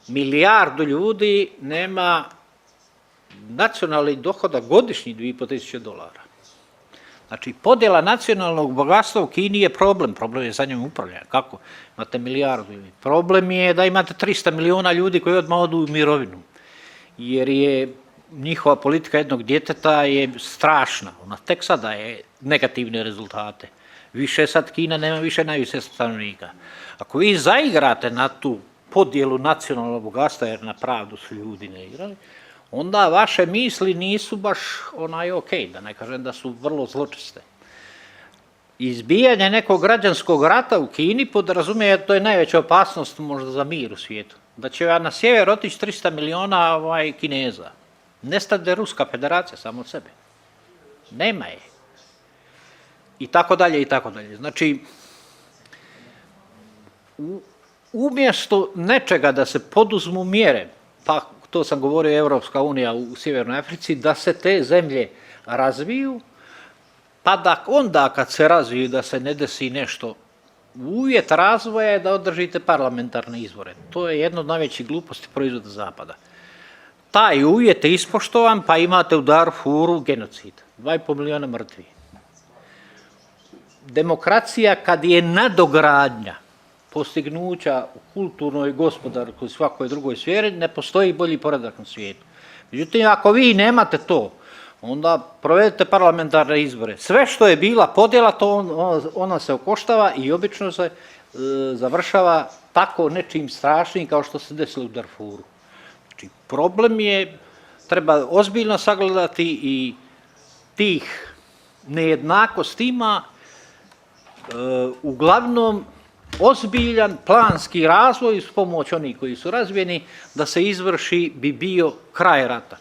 Milijardu ljudi nema nacionalni dohodak godišnji $2.500. Znači, podjela nacionalnog bogatstva u Kini je problem je za njom upravljanje. Kako? Imate milijardu ljudi. Problem je da imate 300 miliona ljudi koji odmah odu u mirovinu, jer je njihova politika jednog djeteta je strašna. Ona tek sada daje negativne rezultate. Više sad Kina nema više najviše stanovnika. Ako vi zaigrate na tu podjelu nacionalnog bogatstva, jer na pravdu su ljudi ne igrali, onda vaše misli nisu baš ok, da ne kažem da su vrlo zločeste. Izbijanje nekog građanskog rata u Kini podrazumije, to je najveća opasnost možda za mir u svijetu, da će na sjever otići 300 miliona Kineza. Nestade Ruska federacija samo od sebe. Nema je. I tako dalje, i tako dalje. Znači, umjesto nečega da se poduzmu mjere, pa to sam govorio Europska unija u Sjevernoj Africi, da se te zemlje razviju, pa da onda kad se razviju da se ne desi nešto, uvjet razvoja je da održite parlamentarne izbore. To je jedna od najvećih gluposti proizvoda Zapada. Taj uvjet je ispoštovan, pa imate u Darfuru genocid, 2,5 miliona mrtvih. Demokracija kad je nadogradnja postignuća u kulturnoj, gospodarskoj i svakoj drugoj sferi, ne postoji bolji poredak na svijetu. Međutim, ako vi nemate to, onda provedete parlamentarne izbore. Sve što je bila podjela, ona se okoštava i obično se završava tako nečim strašnim kao što se desilo u Darfuru. Znači, problem je, treba ozbiljno sagledati i tih nejednakosti ima, uglavnom ozbiljan planski razvoj s pomoć onih koji su razvijeni da se izvrši bi bio kraj rata.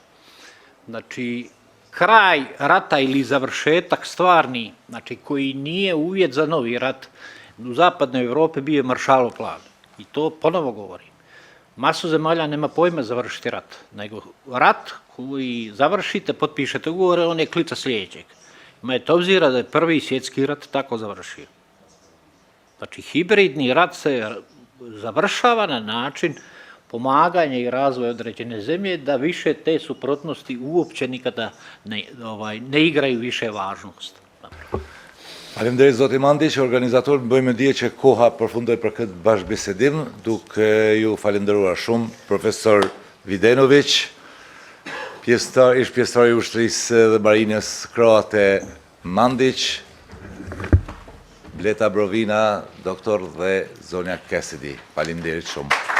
Znači, kraj rata ili završetak stvarni, znači koji nije uvjet za novi rat, u zapadnoj Europi bio je Maršalov plan. I to ponovo govorim. Masu zemalja nema pojma završiti rat, nego rat koji završite, potpišete ugovore, on je klica sljedećeg. Imajte obzira da je Prvi svjetski rat tako završio. Znači, hibridni rat se završava na način pomaganja i razvoja određene zemlje da više te suprotnosti uopće nikada ne igraju više važnost. Faleminderit zoti Mandic, organizator, bëjmë dije që koha përfundoi për këtë bashkëbisedim, duke ju falenderuar shumë profesor Videnovic, pjesëtar i ushtrisë dhe marinës kroate Mandic, Bleta Brovina, doktor dhe zonja Cassidy. Faleminderit shumë.